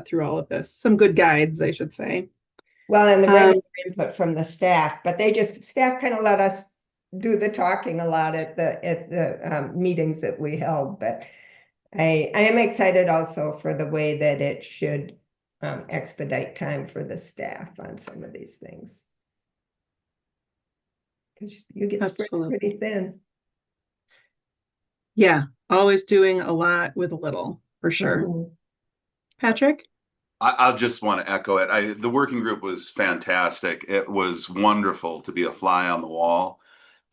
through all of this. Some good guides, I should say. Well, and the regular input from the staff, but staff kind of let us do the talking a lot at the meetings that we held. But I am excited also for the way that it should expedite time for the staff on some of these things. Because you get spread pretty thin. Yeah, always doing a lot with a little, for sure. Mm-hmm. Patrick? I just want to echo it. The working group was fantastic. It was wonderful to be a fly on the wall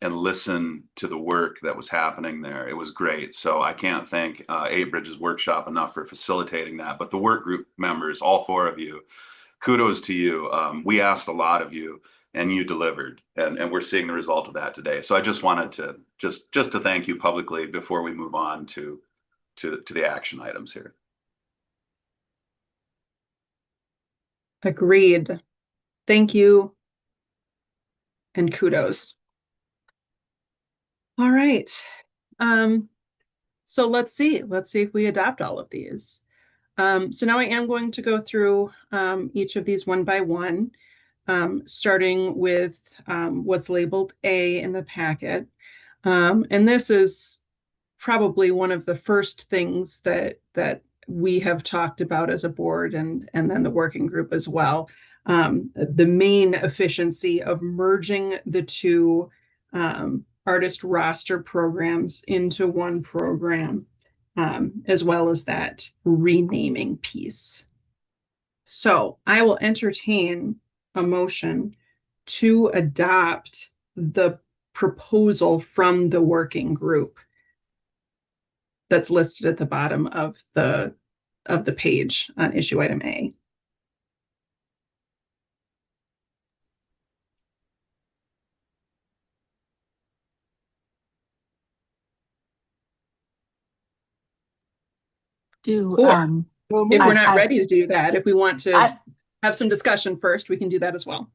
and listen to the work that was happening there. It was great. So I can't thank 8 Bridges Workshop enough for facilitating that. But the work group members, all 4 of you, kudos to you. We asked a lot of you and you delivered, and we're seeing the result of that today. So I just wanted to just to thank you publicly before we move on to the action items here. Agreed. Thank you. And kudos. All right. So let's see if we adopt all of these. So now I am going to go through each of these one by one, starting with what's labeled A in the packet. And this is probably one of the first things that we have talked about as a board and then the working group as well. The main efficiency of merging the 2 artist roster programs into one program, as well as that renaming piece. So I will entertain a motion to adopt the proposal from the working group that's listed at the bottom of the page on issue item A. Do Or if we're not I- ready to do that, if we want to I- have some discussion first, we can do that as well.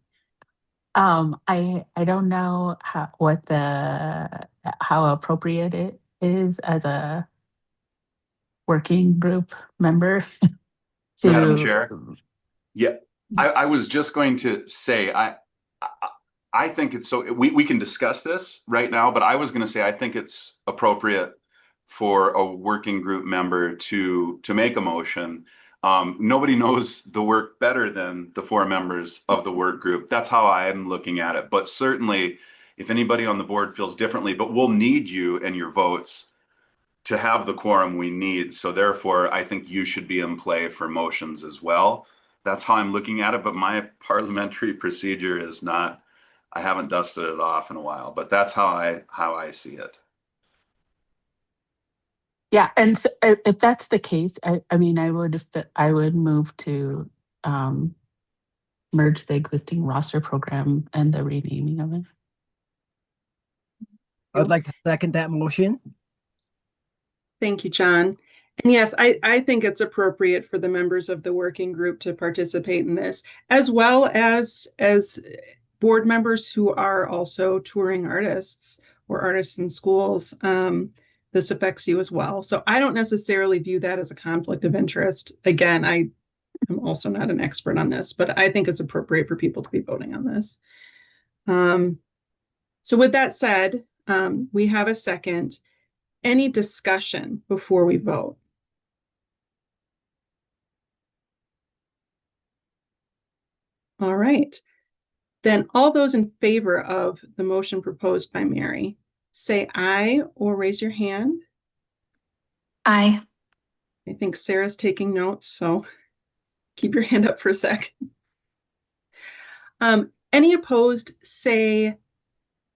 I don't know how appropriate it is as a working group member to Madam Chair? Yeah, I was just going to say, I think it's so, we can discuss this right now, but I was going to say, I think it's appropriate for a working group member to make a motion. Nobody knows the work better than the 4 members of the work group. That's how I'm looking at it. But certainly, if anybody on the board feels differently, but we'll need you and your votes to have the quorum we need. So therefore, I think you should be in play for motions as well. That's how I'm looking at it. But my parliamentary procedure is not, I haven't dusted it off in a while, but that's how I see it. Yeah, and so if that's the case, I mean, I would move to merge the existing roster program and the renaming of it. I'd like to second that motion. Thank you, John. And yes, I think it's appropriate for the members of the working group to participate in this, as well as board members who are also touring artists or artists in schools. This affects you as well. So I don't necessarily view that as a conflict of interest. Again, I am also not an expert on this, but I think it's appropriate for people to be voting on this. So with that said, we have a second. Any discussion before we vote? All right. Then all those in favor of the motion proposed by Mary, say aye or raise your hand. Aye. I think Sarah's taking notes, so keep your hand up for a sec. Any opposed, say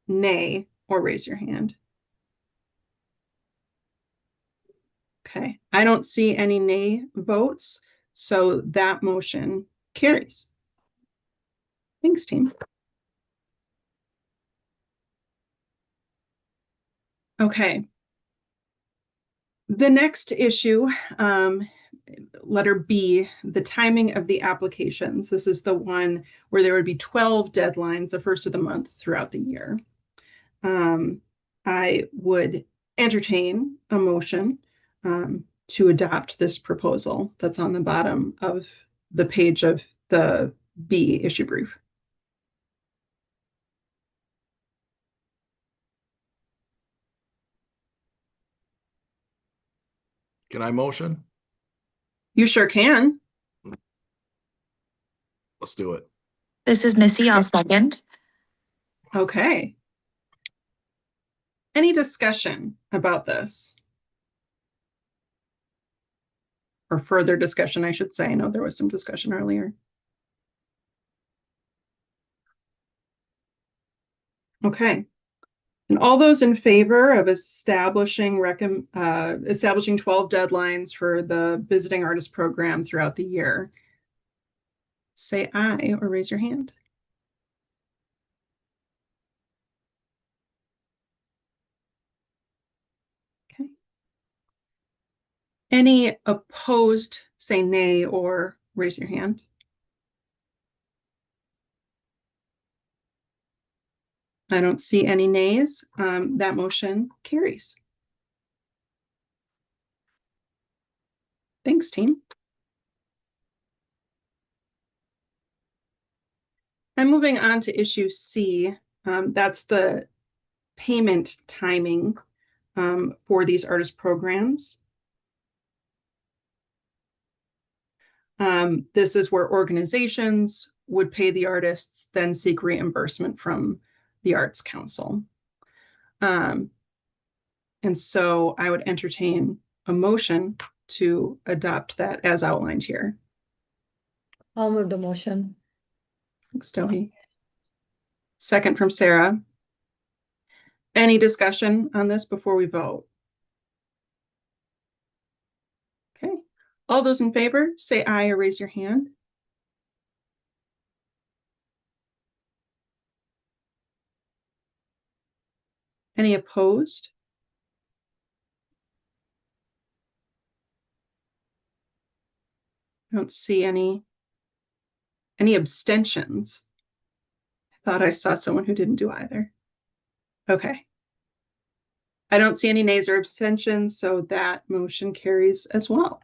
nay or raise your hand. Okay, I don't see any nay votes, so that motion carries. Thanks, team. Okay. The next issue, letter B, the timing of the applications. This is the one where there would be 12 deadlines the first of the month throughout the year. I would entertain a motion to adopt this proposal that's on the bottom of the page of the B issue brief. Can I motion? You sure can. Let's do it. This is Missy. I'll second. Okay. Any discussion about this? Or further discussion, I should say. I know there was some discussion earlier. Okay. And all those in favor of establishing 12 deadlines for the Visiting Artist Program throughout the year, say aye or raise your hand. Okay. Any opposed, say nay or raise your hand. I don't see any nays. That motion carries. Thanks, team. I'm moving on to issue C. That's the payment timing for these artist programs. This is where organizations would pay the artists, then seek reimbursement from the Arts Council. And so I would entertain a motion to adopt that as outlined here. I'll move the motion. Thanks, Toby. Second from Sarah. Any discussion on this before we vote? Okay. All those in favor, say aye or raise your hand. Any opposed? I don't see any abstentions. I thought I saw someone who didn't do either. Okay. I don't see any nays or abstentions, so that motion carries as well.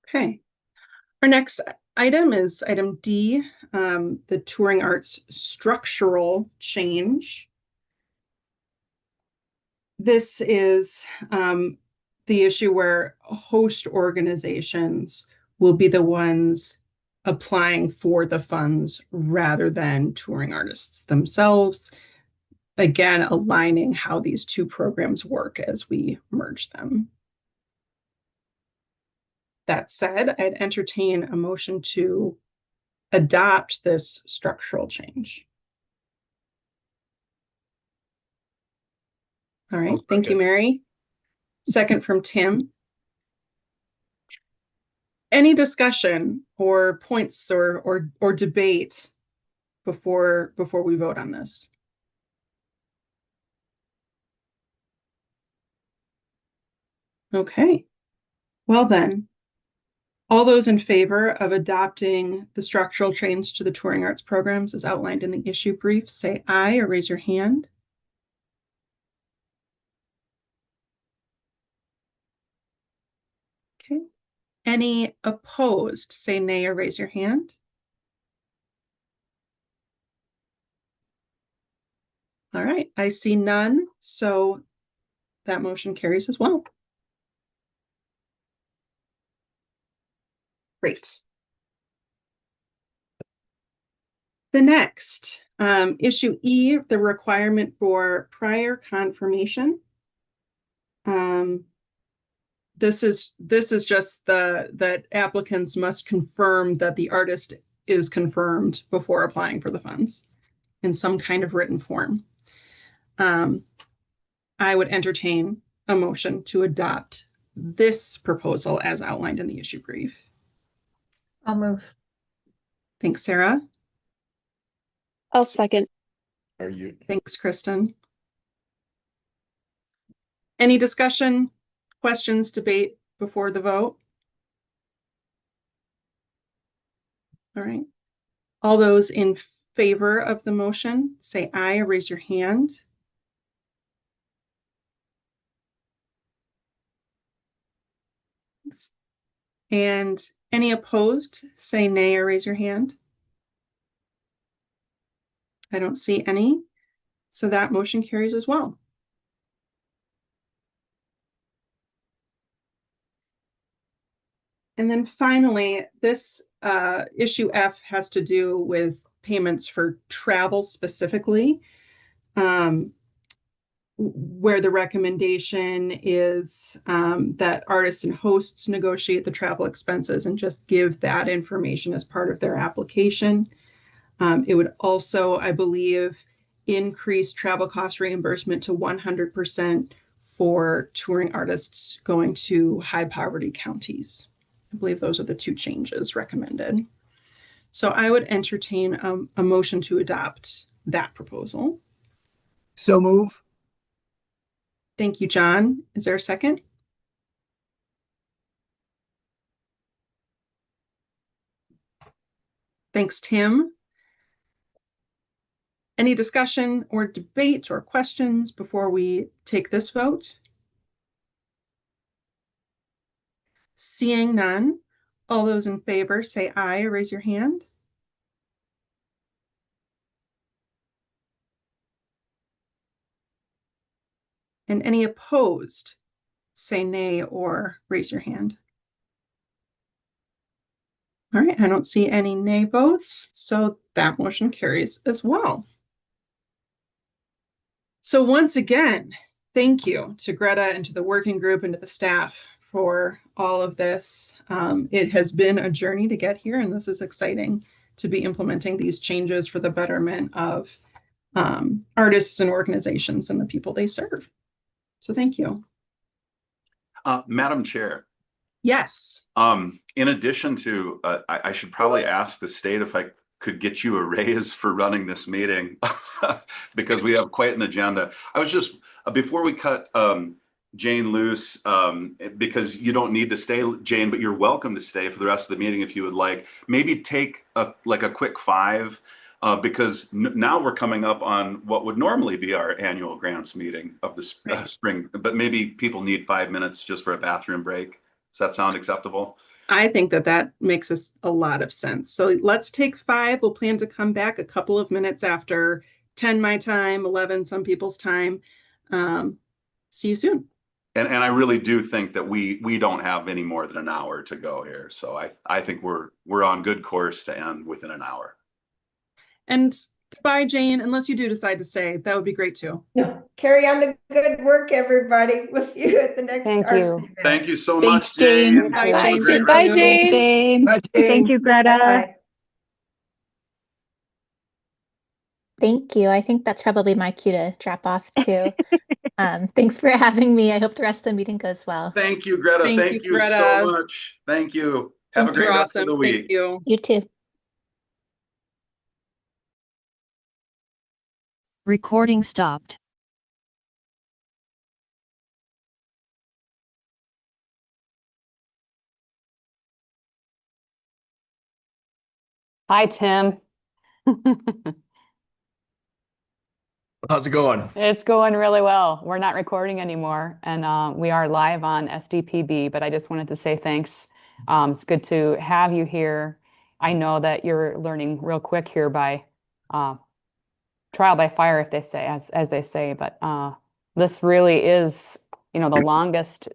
Okay. Our next item is item D, the touring arts structural change. This is the issue where host organizations will be the ones applying for the funds rather than touring artists themselves. Again, aligning how these two programs work as we merge them. That said, I'd entertain a motion to adopt this structural change. All right, thank you, Mary. Second from Tim. Any discussion or points or debate before we vote on this? Okay, well then, all those in favor of adopting the structural change to the touring arts programs as outlined in the issue brief, say aye or raise your hand. Okay. Any opposed, say nay or raise your hand. All right, I see none, so that motion carries as well. Great. The next, issue E, the requirement for prior confirmation. This is just that applicants must confirm that the artist is confirmed before applying for the funds in some kind of written form. I would entertain a motion to adopt this proposal as outlined in the issue brief. I'll move. Thanks, Sarah. I'll second. Are you? Thanks, Kristen. Any discussion, questions, debate before the vote? All right. All those in favor of the motion, say aye or raise your hand. And any opposed, say nay or raise your hand. I don't see any, so that motion carries as well. And then finally, this issue F has to do with payments for travel specifically, where the recommendation is that artists and hosts negotiate the travel expenses and just give that information as part of their application. It would also, I believe, increase travel cost reimbursement to 100% for touring artists going to high poverty counties. I believe those are the two changes recommended. So I would entertain a motion to adopt that proposal. So move. Thank you, John. Is there a second? Thanks, Tim. Any discussion or debate or questions before we take this vote? Seeing none, all those in favor say aye or raise your hand. And any opposed, say nay or raise your hand. All right, I don't see any nay votes, so that motion carries as well. So once again, thank you to Greta and to the working group and to the staff for all of this. It has been a journey to get here, and this is exciting to be implementing these changes for the betterment of artists and organizations and the people they serve. So thank you. Madam Chair. Yes. In addition to, I should probably ask the state if I could get you a raise for running this meeting because we have quite an agenda. I was just, before we cut Jane loose, because you don't need to stay, Jane, but you're welcome to stay for the rest of the meeting if you would like. Maybe take a quick 5, because now we're coming up on what would normally be our annual grants meeting of the spring, but maybe people need 5 minutes just for a bathroom break. Does that sound acceptable? I think that makes us a lot of sense. So let's take 5. We'll plan to come back a couple of minutes after 10 my time, 11 some people's time. See you soon. And I really do think that we don't have any more than an hour to go here. So I think we're on good course to end within an hour. And goodbye, Jane, unless you do decide to stay. That would be great too. No, carry on the good work, everybody. We'll see you at the next. Thank Arts you. event. Thank you so Thanks, much, Jane. Jane. Bye, Have a Jane. great Bye, rest of the Jane. Jane. Bye, Jane. Thank you, Greta. Bye. Thank you. I think that's probably my cue to drop off too. Thanks for having me. I hope the rest of the meeting goes well. Thank you, Greta. Thank Thank you, you so Greta. much. Thank you. Have a great You're rest of awesome. the week. Thank you. You too. Recording stopped. Hi, Tim. How's it going? It's going really well. We're not recording anymore, and we are live on SDPB, but I just wanted to say thanks. It's good to have you here. I know that you're learning real quick here by trial by fire, if they say, as they say, but this really is, the longest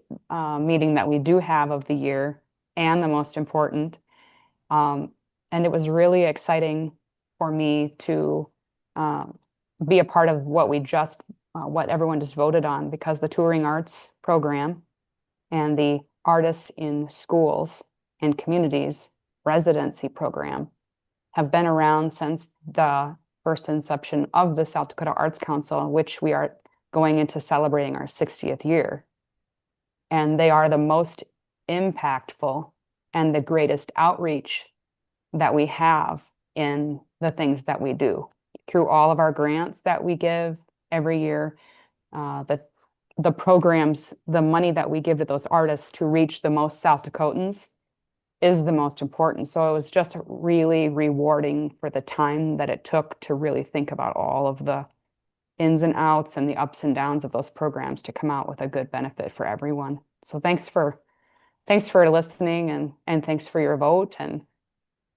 meeting that we do have of the year and the most important. And it was really exciting for me to be a part of what what everyone just voted on, because the Touring Arts program and the Artists in Schools and Communities residency program have been around since the first inception of the South Dakota Arts Council, which we are going into celebrating our 60th year. And they are the most impactful and the greatest outreach that we have in the things that we do. Through all of our grants that we give every year, the programs, the money that we give to those artists to reach the most South Dakotans is the most important. So it was just really rewarding for the time that it took to really think about all of the ins and outs and the ups and downs of those programs to come out with a good benefit for everyone. So thanks for listening, and thanks for your vote. And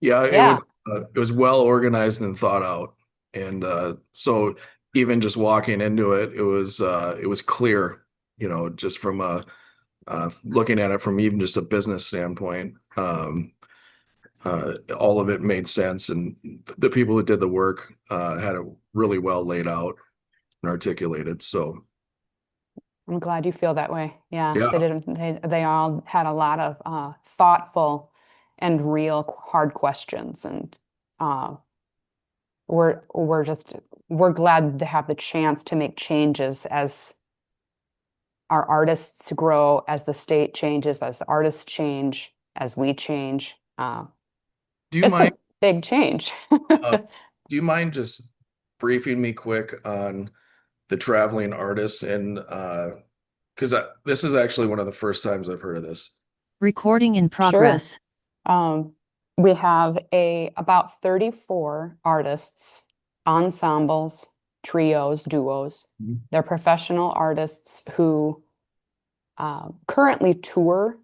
Yeah, it was well organized and thought out. And so even just walking into it, it was clear, just from looking at it from even just a business standpoint. All of it made sense, and the people who did the work had it really well laid out and articulated. So I'm glad you feel that way. Yeah, Yeah. they all had a lot of thoughtful and real hard questions, and we're glad to have the chance to make changes as our artists grow, as the state changes, as the artists change, as we change. do you It's mind? a big change. Do you mind just briefing me quick on the traveling artists? And because this is actually one of the first times I've heard of this. Recording in progress. Sure. We have about 34 artists, ensembles, trios, duos. Mhm. They're professional artists who currently tour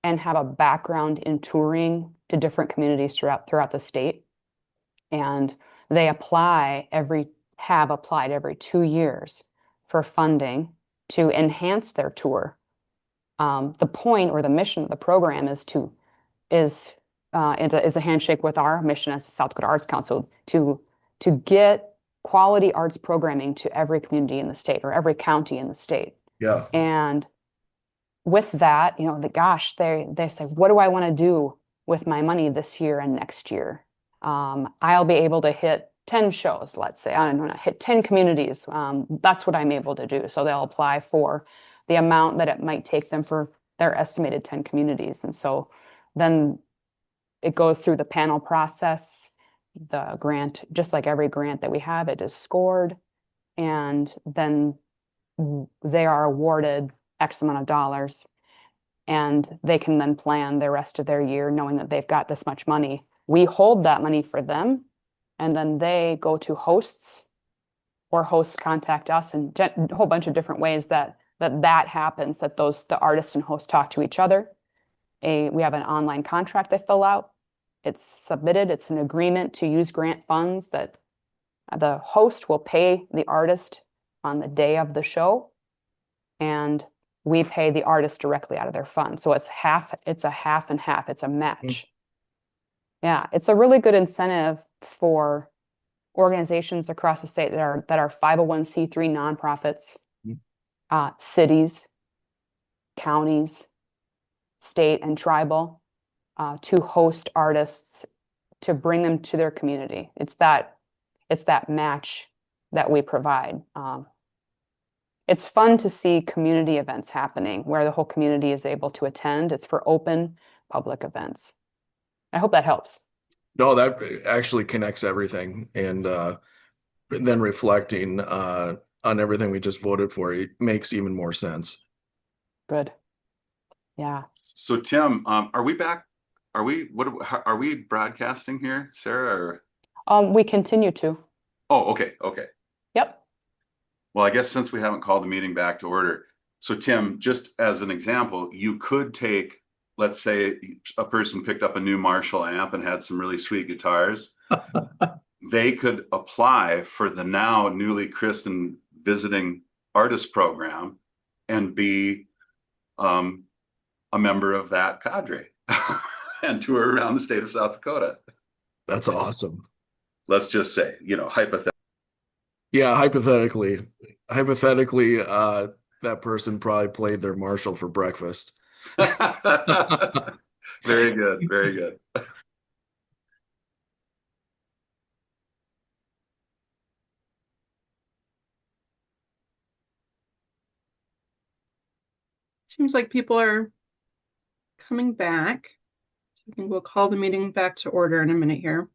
and have a background in touring to different communities throughout the state. And they have applied every 2 years for funding to enhance their tour. The point or the mission of the program is a handshake with our mission as the South Dakota Arts Council to get quality arts programming to every community in the state or every county in the state. Yeah. And with that, you know, they say, what do I want to do with my money this year and next year? I'll be able to hit 10 shows, let's say. I don't know, hit 10 communities. That's what I'm able to do. So they'll apply for the amount that it might take them for their estimated 10 communities. And so then it goes through the panel process. The grant, just like every grant that we have, it is scored. And then they are awarded X amount of dollars. And they can then plan the rest of their year knowing that they've got this much money. We hold that money for them. And then they go to hosts, or hosts contact us, and a whole bunch of different ways that happens, that the artist and host talk to each other. We have an online contract they fill out. It's submitted. It's an agreement to use grant funds that the host will pay the artist on the day of the show, and we pay the artist directly out of their fund. So it's a half and half. It's a match. Yeah, it's a really good incentive for organizations across the state that are 501c3 nonprofits, cities, counties, state and tribal, to host artists, to bring them to their community. It's that match that we provide. It's fun to see community events happening where the whole community is able to attend. It's for open public events. I hope that helps. No, that actually connects everything, and then reflecting on everything we just voted for, it makes even more sense. Good. Yeah. So Tim, are we back? Are we broadcasting here, Sarah? Or? We continue to. Oh, okay. Yep. Well, I guess since we haven't called the meeting back to order, so Tim, just as an example, you could take, let's say a person picked up a new Marshall amp and had some really sweet guitars. They could apply for the now newly christened Visiting Artist Program and be a member of that cadre and tour around the state of South Dakota. That's awesome. Let's just say, hypothetically. Yeah, hypothetically, that person probably played their Marshall for breakfast. Very good. Very good. Seems like people are coming back. I think we'll call the meeting back to order in a minute here.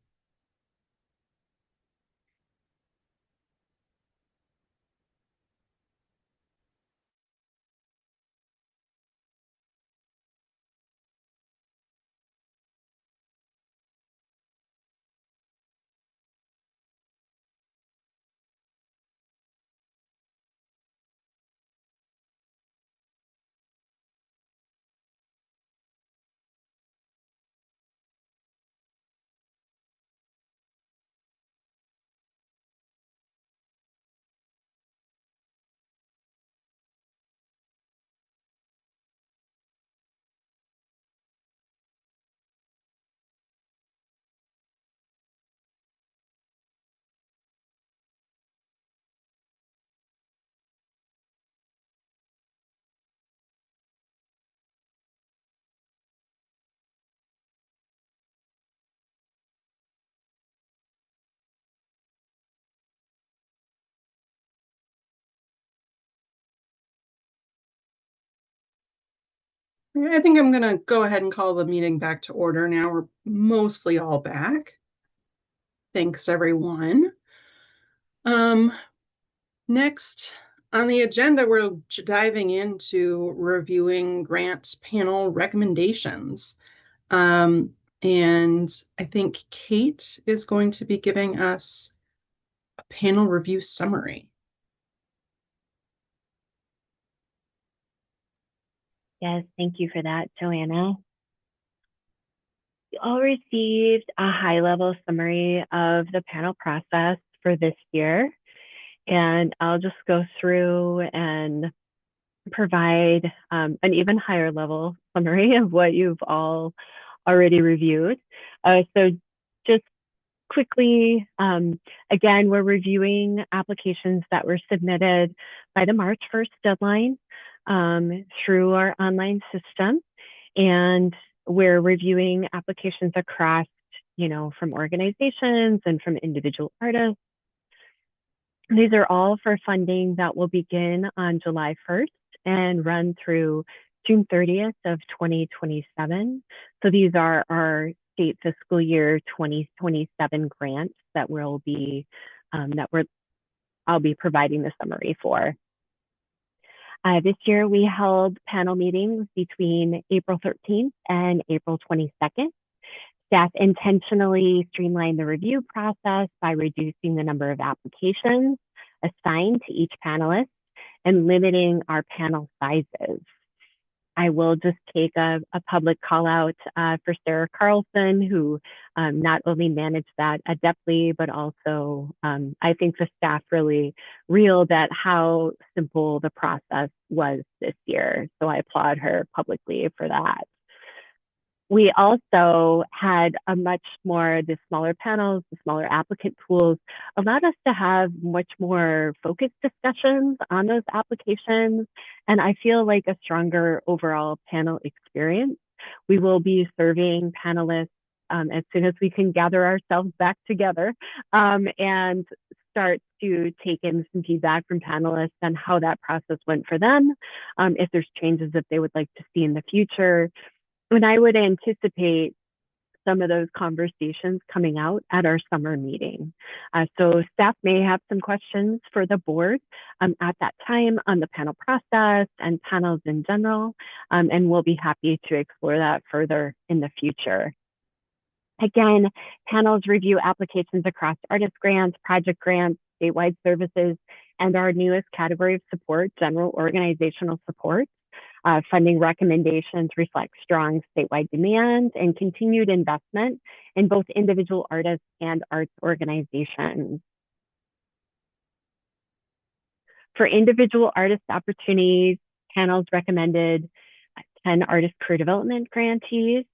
I think I'm going to go ahead and call the meeting back to order now. We're mostly all back. Thanks, everyone. Next on the agenda, we're diving into reviewing grant panel recommendations. And I think Kate is going to be giving us a panel review summary. Yes, thank you for that, Joanna. You all received a high-level summary of the panel process for this year, and I'll just go through and provide an even higher level summary of what you've all already reviewed. So just quickly, again, we're reviewing applications that were submitted by the March 1st deadline through our online system. And we're reviewing applications across, from organizations and from individual artists. These are all for funding that will begin on July 1st and run through June 30th of 2027. So these are our state fiscal year 2027 grants that I'll be providing the summary for. This year we held panel meetings between April 13th and April 22nd. Staff intentionally streamlined the review process by reducing the number of applications assigned to each panelist and limiting our panel sizes. I will just take a public call out for Sarah Carlson, who not only managed that adeptly, but also I think the staff really reeled at how simple the process was this year. So I applaud her publicly for that. We also had the smaller panels, the smaller applicant pools allowed us to have much more focused discussions on those applications. And I feel like a stronger overall panel experience. We will be serving panelists as soon as we can gather ourselves back together and start to take in some feedback from panelists on how that process went for them, if there's changes that they would like to see in the future. And I would anticipate some of those conversations coming out at our summer meeting. So staff may have some questions for the board at that time on the panel process and panels in general, and we'll be happy to explore that further in the future. Again, panels review applications across artist grants, project grants, statewide services, and our newest category of support, general organizational support. Funding recommendations reflect strong statewide demand and continued investment in both individual artists and arts organizations. For individual artist opportunities, panels recommended 10 artist career development grantees,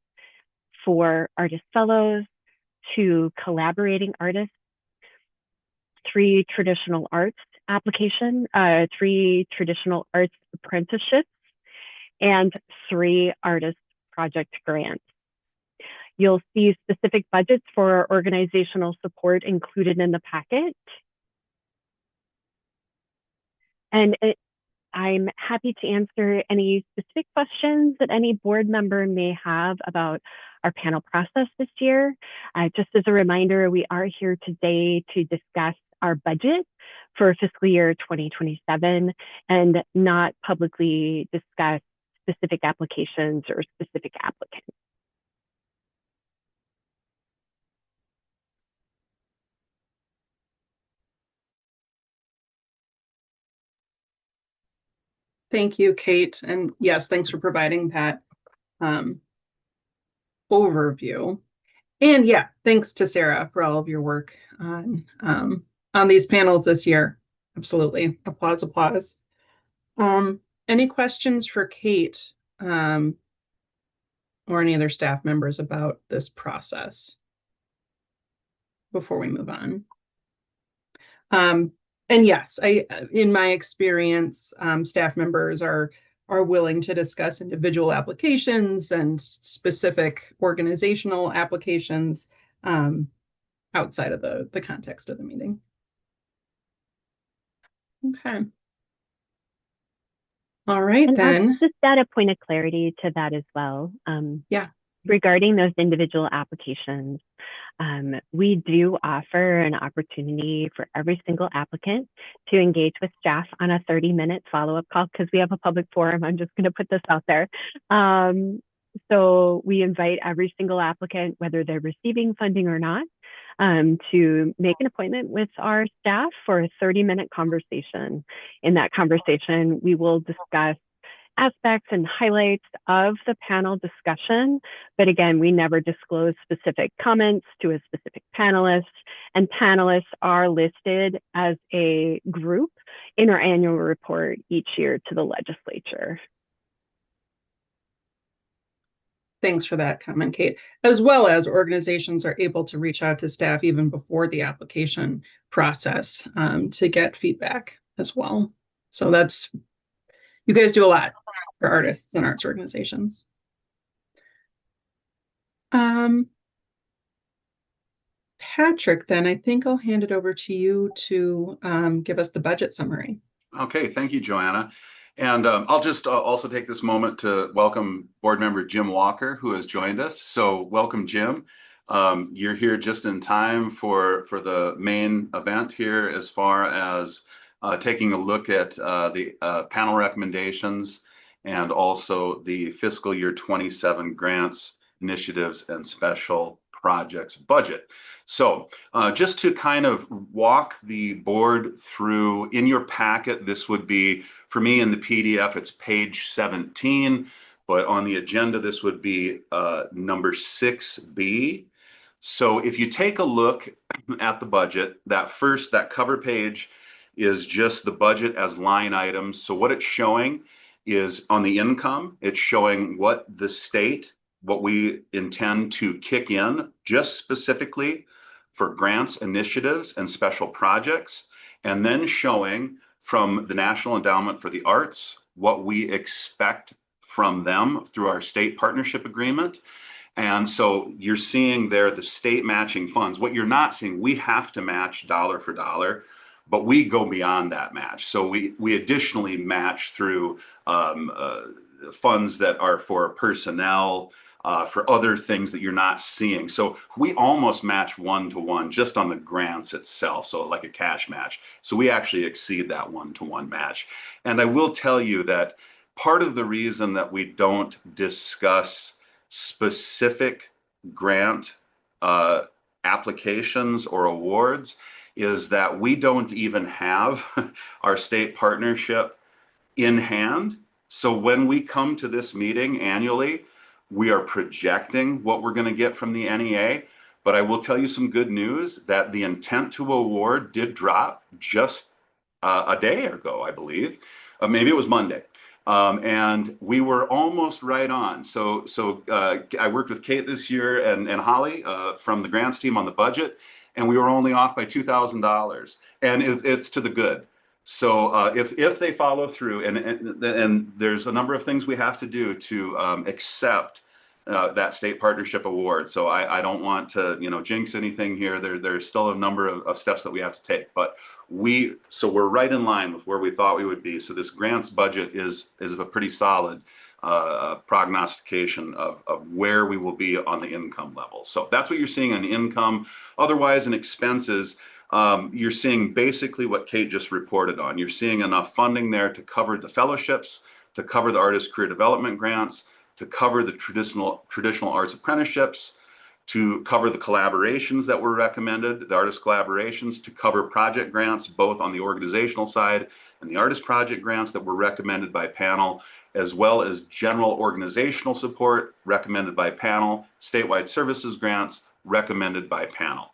4 artist fellows, 2 collaborating artists, 3 traditional arts application, 3 traditional arts apprenticeships, and 3 artist project grants. You'll see specific budgets for organizational support included in the packet. And I'm happy to answer any specific questions that any board member may have about our panel process this year. Just as a reminder, we are here today to discuss our budget for fiscal year 2027 and not publicly discuss specific applications or specific applicants. Thank you, Kate. And yes, thanks for providing that overview. And yeah, thanks to Sarah for all of your work on these panels this year. Absolutely. Applause, applause. Any questions for Kate or any other staff members about this process before we move on? And yes, in my experience, staff members are willing to discuss individual applications and specific organizational applications outside of the context of the meeting. Okay. All right, and then. I'll just add a point of clarity to that as well. Yeah. Regarding those individual applications, we do offer an opportunity for every single applicant to engage with staff on a 30-minute follow-up call because we have a public forum. I'm just going to put this out there. So we invite every single applicant, whether they're receiving funding or not, to make an appointment with our staff for a 30-minute conversation. In that conversation, we will discuss aspects and highlights of the panel discussion. But again, we never disclose specific comments to a specific panelist, and panelists are listed as a group in our annual report each year to the legislature. thanks for that comment, Kate. As well as organizations are able to reach out to staff even before the application process to get feedback as well. So you guys do a lot for artists and arts organizations. Patrick, then I think I'll hand it over to you to give us the budget summary. Okay, thank you, Joanna. And I'll just also take this moment to welcome board member Jim Walker, who has joined us. So welcome, Jim. You're here just in time for the main event here, as far as taking a look at the panel recommendations and also the fiscal year 27 grants, initiatives, and special projects budget. So just to kind of walk the board through, in your packet, this would be, for me in the PDF, it's page 17, but on the agenda, this would be number 6B. So if you take a look at the budget, that cover page is just the budget as line items. So what it's showing is on the income, it's showing what the state, what we intend to kick in just specifically for grants, initiatives, and special projects, and then showing from the National Endowment for the Arts what we expect from them through our state partnership agreement. And so you're seeing there the state matching funds. What you're not seeing, we have to match dollar for dollar, but we go beyond that match. So we additionally match through funds that are for personnel, for other things that you're not seeing. So we almost match 1-to-1 just on the grants itself, so like a cash match. So we actually exceed that 1-to-1 match. And I will tell you that part of the reason that we don't discuss specific grant applications or awards is that we don't even have our state partnership in hand. So when we come to this meeting annually, we are projecting what we're going to get from the NEA, but I will tell you some good news that the intent to award did drop just a day ago, I believe. Maybe it was Monday. And we were almost right on. So I worked with Kate this year and Holly from the grants team on the budget, and we were only off by $2,000, and it's to the good. So if they follow through, and there's a number of things we have to do to accept that state partnership award. So I don't want to jinx anything here. There's still a number of steps that we have to take, but we're right in line with where we thought we would be. So this grants budget is a pretty solid prognostication of where we will be on the income level. So that's what you're seeing on the income. Otherwise, in expenses, you're seeing basically what Kate just reported on. You're seeing enough funding there to cover the fellowships, to cover the artist career development grants, to cover the traditional arts apprenticeships, to cover the collaborations that were recommended, the artist collaborations, to cover project grants, both on the organizational side and the artist project grants that were recommended by panel, as well as general organizational support recommended by panel, statewide services grants recommended by panel.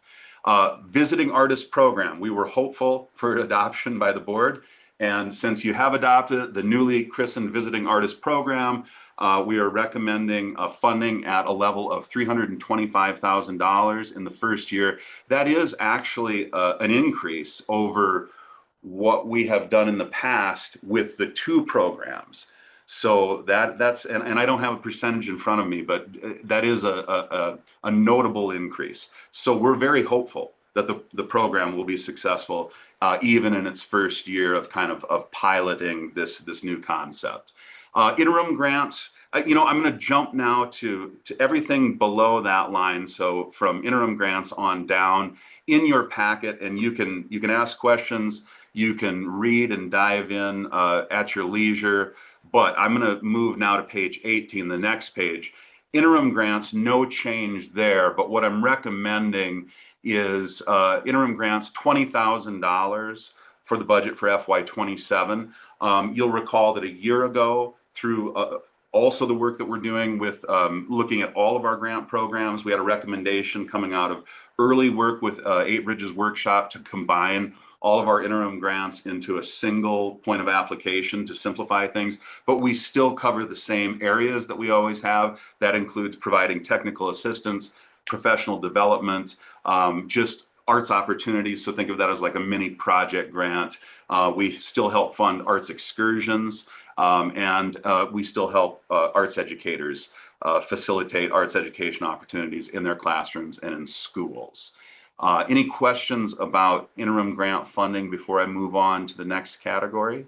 Visiting artist program, we were hopeful for adoption by the board. And since you have adopted the newly christened visiting artist program, we are recommending funding at a level of $325,000 in the first year. That is actually an increase over what we have done in the past with the two programs. So that's, and I don't have a percentage in front of me, but that is a notable increase. So we're very hopeful that the program will be successful, even in its first year of piloting this new concept. Interim grants, I'm going to jump now to everything below that line. So from interim grants on down in your packet, and you can ask questions, you can read and dive in at your leisure. But I'm going to move now to page 18, the next page. Interim grants, no change there. But what I'm recommending is interim grants, $20,000 for the budget for FY27. You'll recall that a year ago, through also the work that we're doing with looking at all of our grant programs, we had a recommendation coming out of early work with 8 Bridges Workshop to combine all of our interim grants into a single point of application to simplify things, but we still cover the same areas that we always have. That includes providing technical assistance, professional development, just arts opportunities. So think of that as like a mini project grant. We still help fund arts excursions, and we still help arts educators facilitate arts education opportunities in their classrooms and in schools. Any questions about interim grant funding before I move on to the next category?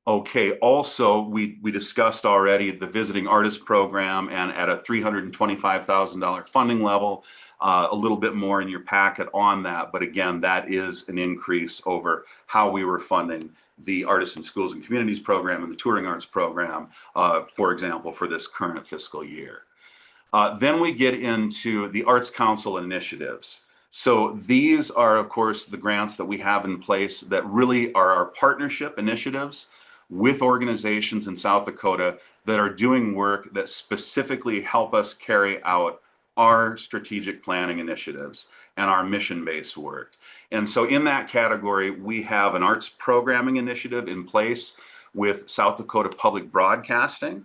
Okay, also, we discussed already the Visiting Artist Program, and at a $325,000 funding level, a little bit more in your packet on that. But again, that is an increase over how we were funding the Artists in Schools and Communities program and the Touring Arts program, for example, for this current fiscal year. Then we get into the Arts Council initiatives. So these are, of course, the grants that we have in place that really are our partnership initiatives with organizations in South Dakota that are doing work that specifically help us carry out our strategic planning initiatives and our mission-based work. And so in that category, we have an arts programming initiative in place with South Dakota Public Broadcasting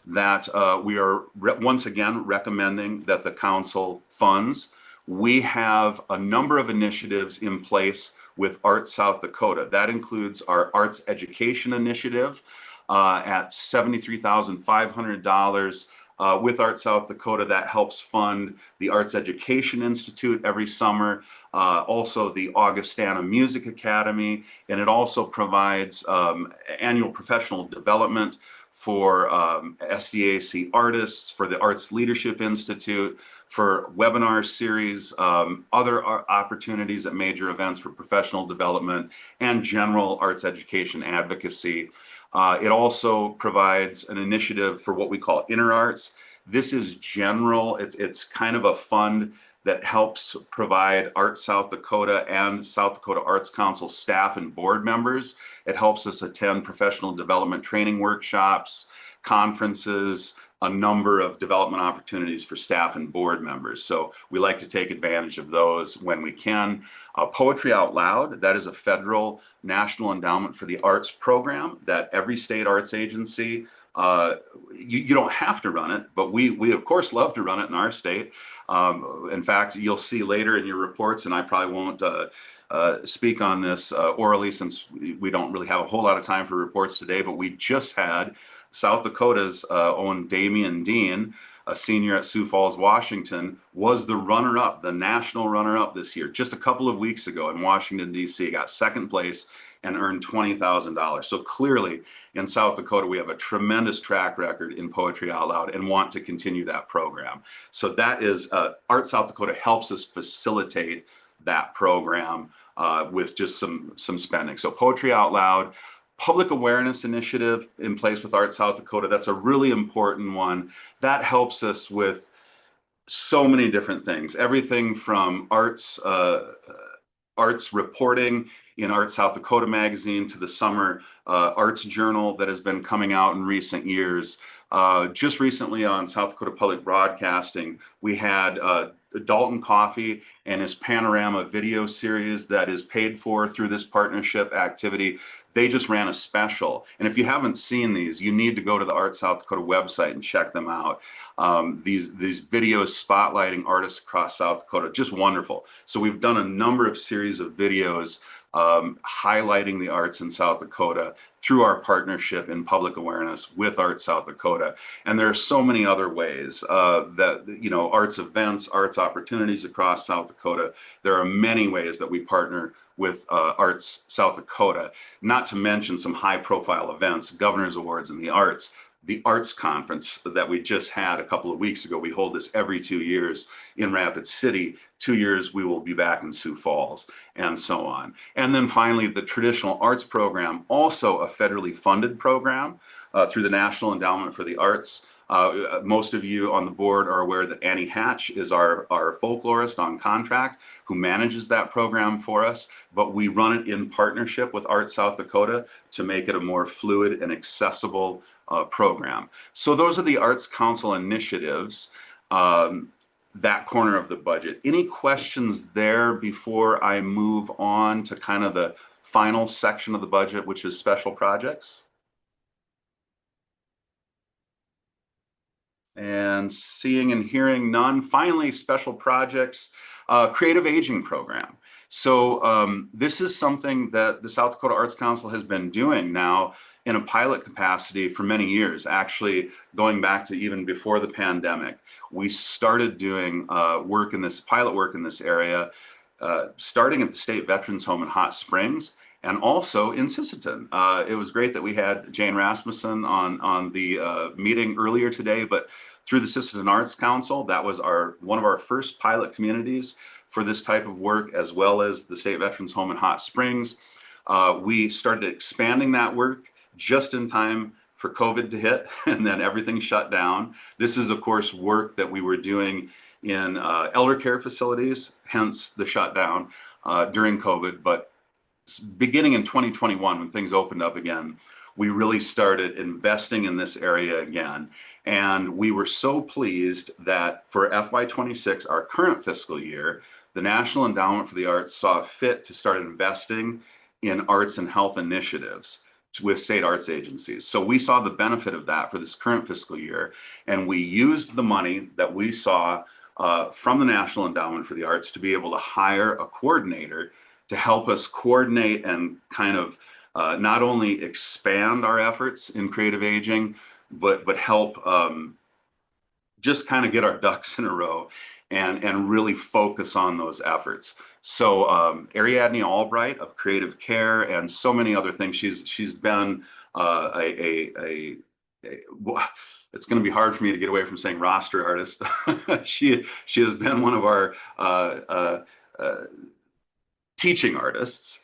that we are once again recommending that the council funds. We have a number of initiatives in place with Arts South Dakota. That includes our Arts Education Initiative at $73,500 with Arts South Dakota. That helps fund the Arts Education Institute every summer, also the Augustana Music Academy, and it also provides annual professional development for SDAC artists, for the Arts Leadership Institute, for webinar series, other opportunities at major events for professional development and general arts education advocacy. It also provides an initiative for what we call Inner Arts. This is general, it's kind of a fund that helps provide Arts South Dakota and South Dakota Arts Council staff and board members. It helps us attend professional development training workshops, conferences, a number of development opportunities for staff and board members. So we like to take advantage of those when we can. Poetry Out Loud, that is a federal National Endowment for the Arts program that every state arts agency, you don't have to run it, but we of course love to run it in our state. In fact, you'll see later in your reports, and I probably won't speak on this orally since we don't really have a whole lot of time for reports today, but we just had South Dakota's own Damian Dean, a senior at Sioux Falls, Washington, was the runner-up, the national runner-up this year, just a couple of weeks ago in Washington, D.C., got second place and earned $20,000. So clearly in South Dakota, we have a tremendous track record in Poetry Out Loud and want to continue that program. So that is, Arts South Dakota helps us facilitate that program with just some spending. So Poetry Out Loud, Public Awareness Initiative in place with Arts South Dakota, that's a really important one. That helps us with so many different things, everything from arts reporting in Arts South Dakota magazine to the summer arts journal that has been coming out in recent years. Just recently on South Dakota Public Broadcasting, we had Dalton Coffey and his Panorama video series that is paid for through this partnership activity. They just ran a special. And if you haven't seen these, you need to go to the Arts South Dakota website and check them out. These videos spotlighting artists across South Dakota, just wonderful. So we've done a number of series of videos highlighting the arts in South Dakota through our partnership in public awareness with Arts South Dakota. And there are so many other ways that, you know, arts events, arts opportunities across South Dakota. There are many ways that we partner with Arts South Dakota, not to mention some high profile events, Governor's Awards in the Arts, the Arts Conference that we just had a couple of weeks ago. We hold this every 2 years in Rapid City. 2 years we will be back in Sioux Falls, and so on. And then finally, the Traditional Arts Program, also a federally funded program through the National Endowment for the Arts. Most of you on the board are aware that Annie Hatch is our folklorist on contract who manages that program for us, but we run it in partnership with Arts South Dakota to make it a more fluid and accessible program. So those are the Arts Council initiatives. that corner of the budget. Any questions there before I move on to kind of the final section of the budget, which is special projects? And seeing and hearing none. Finally, special projects, creative aging program. So this is something that the South Dakota Arts Council has been doing now in a pilot capacity for many years, actually going back to even before the pandemic. We started doing pilot work in this area, starting at the State Veterans Home in Hot Springs, and also in Sisseton. It was great that we had Jane Rasmussen on the meeting earlier today, but through the Sisseton Arts Council, that was one of our first pilot communities for this type of work, as well as the State Veterans Home in Hot Springs. We started expanding that work just in time for COVID to hit, and then everything shut down. This is, of course, work that we were doing in elder care facilities, hence the shutdown during COVID. But beginning in 2021, when things opened up again, we really started investing in this area again. And we were so pleased that for FY26, our current fiscal year, the National Endowment for the Arts saw fit to start investing in arts and health initiatives with state arts agencies. So we saw the benefit of that for this current fiscal year. And we used the money that we saw from the National Endowment for the Arts to be able to hire a coordinator to help us coordinate and kind of not only expand our efforts in creative aging, but help just kind of get our ducks in a row and really focus on those efforts. So Ariadne Albright of Creative Care and so many other things. She's been it's going to be hard for me to get away from saying roster artist. She has been one of our teaching artists,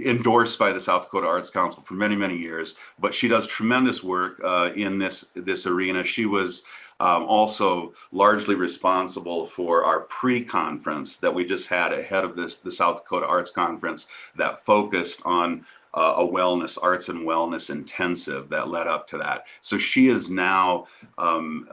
endorsed by the South Dakota Arts Council for many, many years, but she does tremendous work in this arena. She was also largely responsible for our pre-conference that we just had ahead of the South Dakota Arts Conference that focused on a arts and wellness intensive that led up to that. So she is now kind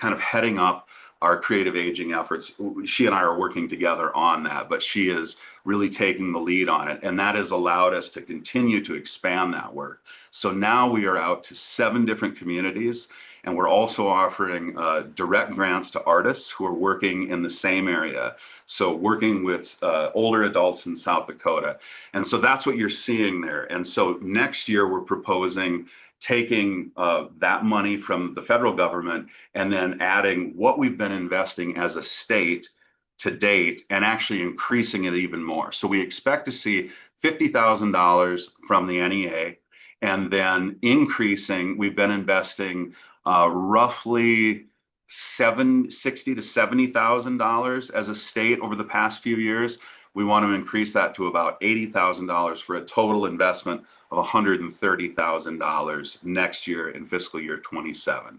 of heading up our creative aging efforts. She and I are working together on that, but she is really taking the lead on it. And that has allowed us to continue to expand that work. So now we are out to 7 different communities, and we're also offering direct grants to artists who are working in the same area. So working with older adults in South Dakota. And so that's what you're seeing there. And so next year we're proposing taking that money from the federal government and then adding what we've been investing as a state to date and actually increasing it even more. So we expect to see $50,000 from the NEA, and then increasing, we've been investing roughly $60,000 to $70,000 as a state over the past few years. We want to increase that to about $80,000 for a total investment of $130,000 next year in fiscal year 27.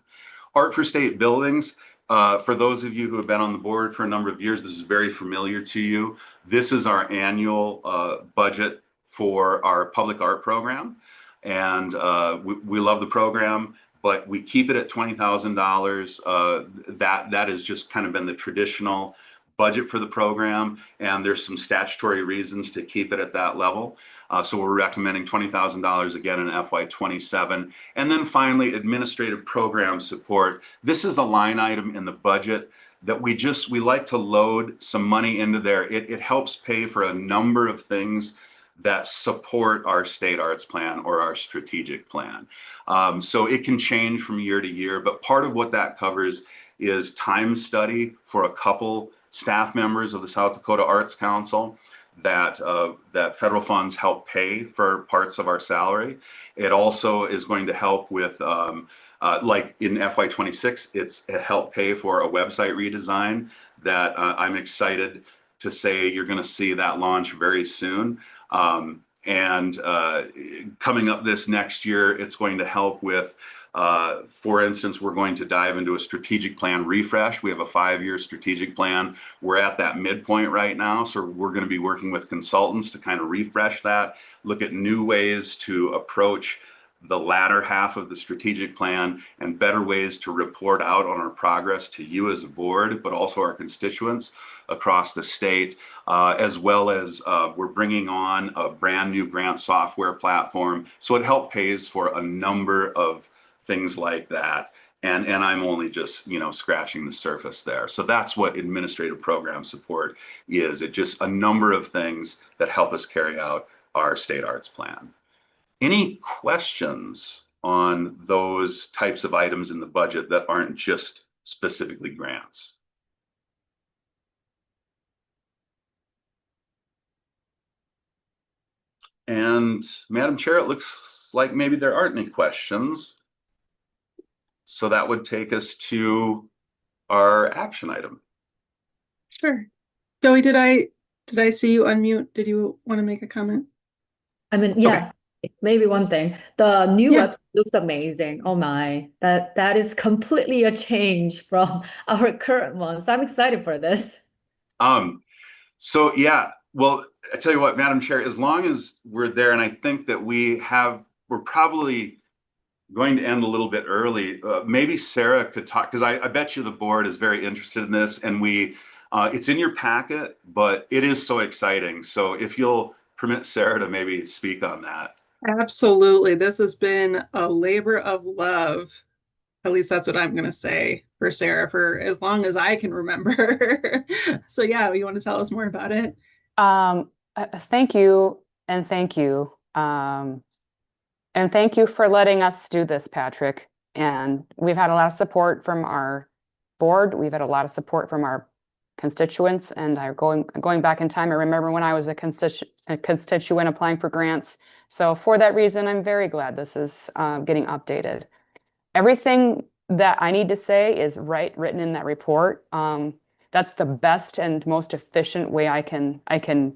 Art for State Buildings, for those of you who have been on the board for a number of years, this is very familiar to you. This is our annual budget for our public art program. And we love the program, but we keep it at $20,000. That has just kind of been the traditional budget for the program, and there's some statutory reasons to keep it at that level. So we're recommending $20,000 again in FY27. And then finally, administrative program support. This is a line item in the budget that we like to load some money into there. It helps pay for a number of things that support our state arts plan or our strategic plan. So it can change from year to year, but part of what that covers is time study for a couple staff members of the South Dakota Arts Council that federal funds help pay for parts of our salary. It also is going to help with, like in FY26, it's help pay for a website redesign that I'm excited to say you're going to see that launch very soon. And coming up this next year, it's going to help with, for instance, we're going to dive into a strategic plan refresh. We have a 5-year strategic plan. We're at that midpoint right now. So we're going to be working with consultants to kind of refresh that, look at new ways to approach the latter half of the strategic plan and better ways to report out on our progress to you as a board, but also our constituents across the state, as well as we're bringing on a brand new grant software platform. So it help pays for a number of things like that. And I'm only just, scratching the surface there. So that's what administrative program support is. It's just a number of things that help us carry out our state arts plan. Any questions on those types of items in the budget that aren't just specifically grants? And Madam Chair, it looks like maybe there aren't any questions. So that would take us to our action item. Sure. Joey, did I see you unmute? Did you want to make a comment? I mean, yeah, maybe one thing. The new website looks amazing. Oh my, that is completely a change from our current one. So I'm excited for this. So yeah, well, I tell you what, Madam Chair, as long as we're there, and I think that we're probably going to end a little bit early. Maybe Sarah could talk, because I bet you the board is very interested in this, and it's in your packet, but it is so exciting. So if you'll permit Sarah to maybe speak on that. Absolutely. This has been a labor of love. At least that's what I'm going to say for Sarah for as long as I can remember. So yeah, you want to tell us more about it? Thank you. And thank you. And thank you for letting us do this, Patrick. And we've had a lot of support from our board. We've had a lot of support from our constituents. And going back in time, I remember when I was a constituent applying for grants. So for that reason, I'm very glad this is getting updated. Everything that I need to say is written in that report. That's the best and most efficient way I can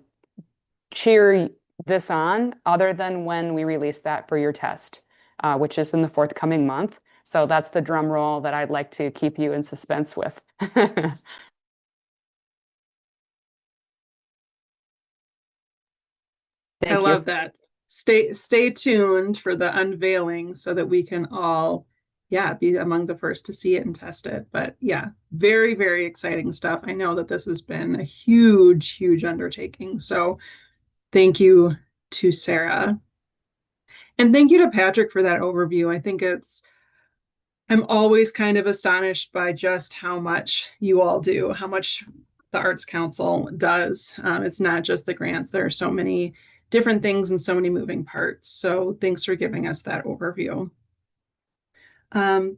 cheer this on, other than when we release that for your test, which is in the forthcoming month. So that's the drum roll that I'd like to keep you in suspense with. I love that. Stay tuned for the unveiling so that we can all, be among the first to see it and test it. But yeah, very, very exciting stuff. I know that this has been a huge, huge undertaking. So thank you to Sarah. And thank you to Patrick for that overview. I think I'm always kind of astonished by just how much you all do, how much the Arts Council does. It's not just the grants. There are so many different things and so many moving parts. So thanks for giving us that overview. And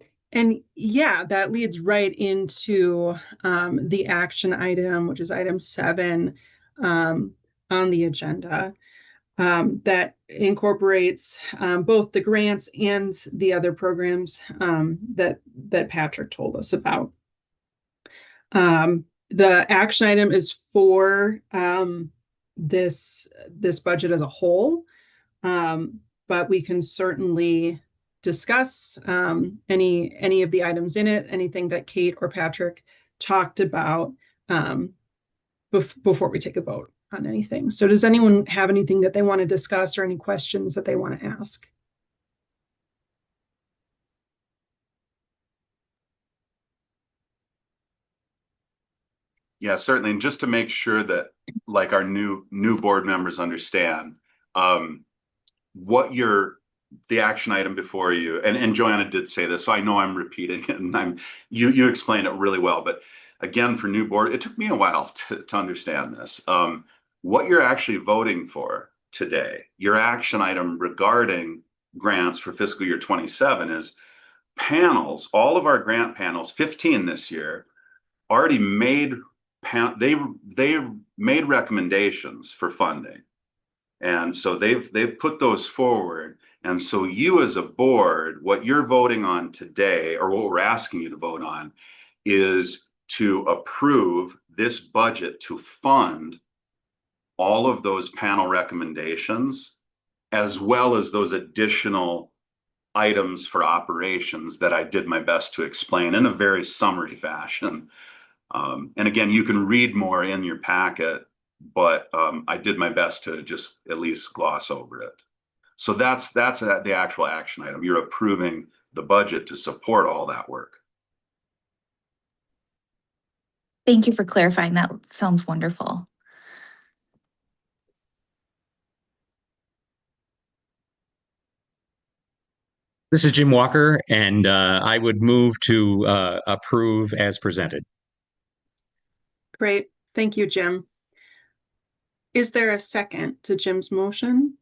yeah, that leads right into the action item, which is item 7 on the agenda, that incorporates both the grants and the other programs that Patrick told us about. The action item is for this budget as a whole, but we can certainly discuss any of the items in it, anything that Kate or Patrick talked about before we take a vote on anything. So does anyone have anything that they want to discuss or any questions that they want to ask? Yeah, certainly. And just to make sure that like our new board members understand what the action item before you, and Joanna did say this, so I know I'm repeating it, and you explained it really well, but again, for new board, it took me a while to understand this. What you're actually voting for today, your action item regarding grants for fiscal year 27 is panels. All of our grant panels, 15 this year, already made they made recommendations for funding, and so they've put those forward. And so you as a board, what you're voting on today, or what we're asking you to vote on, is to approve this budget to fund all of those panel recommendations, as well as those additional items for operations that I did my best to explain in a very summary fashion. And again, you can read more in your packet, but I did my best to just at least gloss over it. So that's the actual action item. You're approving the budget to support all that work. Thank you for clarifying. That sounds wonderful. This is Jim Walker, and I would move to approve as presented. Great. Thank you, Jim. Is there a second to Jim's motion?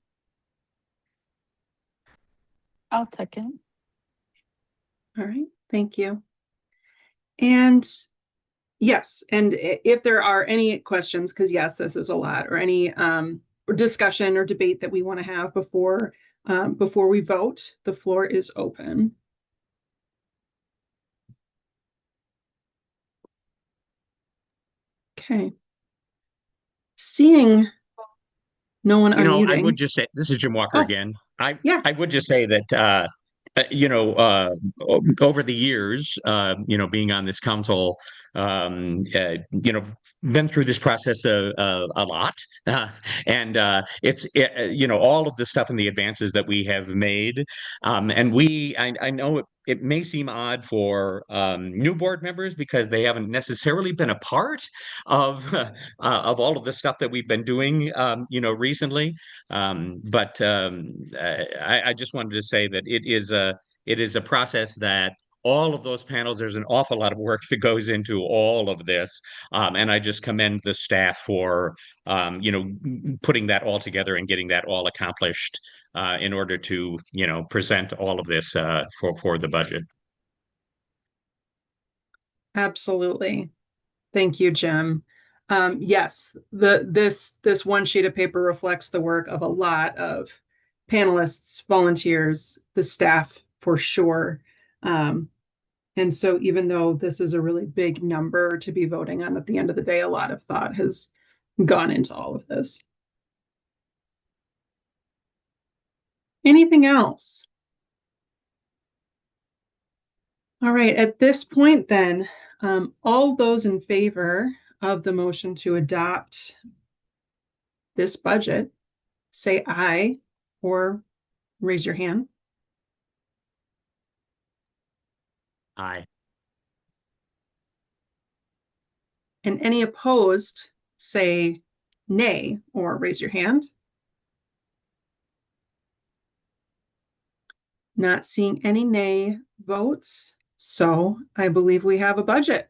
I'll second. All right. Thank you. And yes, and if there are any questions, because yes, this is a lot, or any discussion or debate that we want to have before we vote, the floor is open. Okay. Seeing no one unmuting. I would just say, this is Jim Walker again. I would just say that, over the years, being on this council, been through this process a lot, and it's all of the stuff and the advances that we have made, and I know it may seem odd for new board members because they haven't necessarily been a part of all of the stuff that we've been doing, recently, but I just wanted to say that it is a process that all of those panels, there's an awful lot of work that goes into all of this. And I just commend the staff for, putting that all together and getting that all accomplished in order to, present all of this for the budget. Absolutely. Thank you, Jim. Yes, this one sheet of paper reflects the work of a lot of panelists, volunteers, the staff for sure. And so even though this is a really big number to be voting on at the end of the day, a lot of thought has gone into all of this. Anything else? All right, at this point then, all those in favor of the motion to adopt this budget, say aye or raise your hand. Aye. And any opposed, say nay or raise your hand. Not seeing any nay votes, so I believe we have a budget.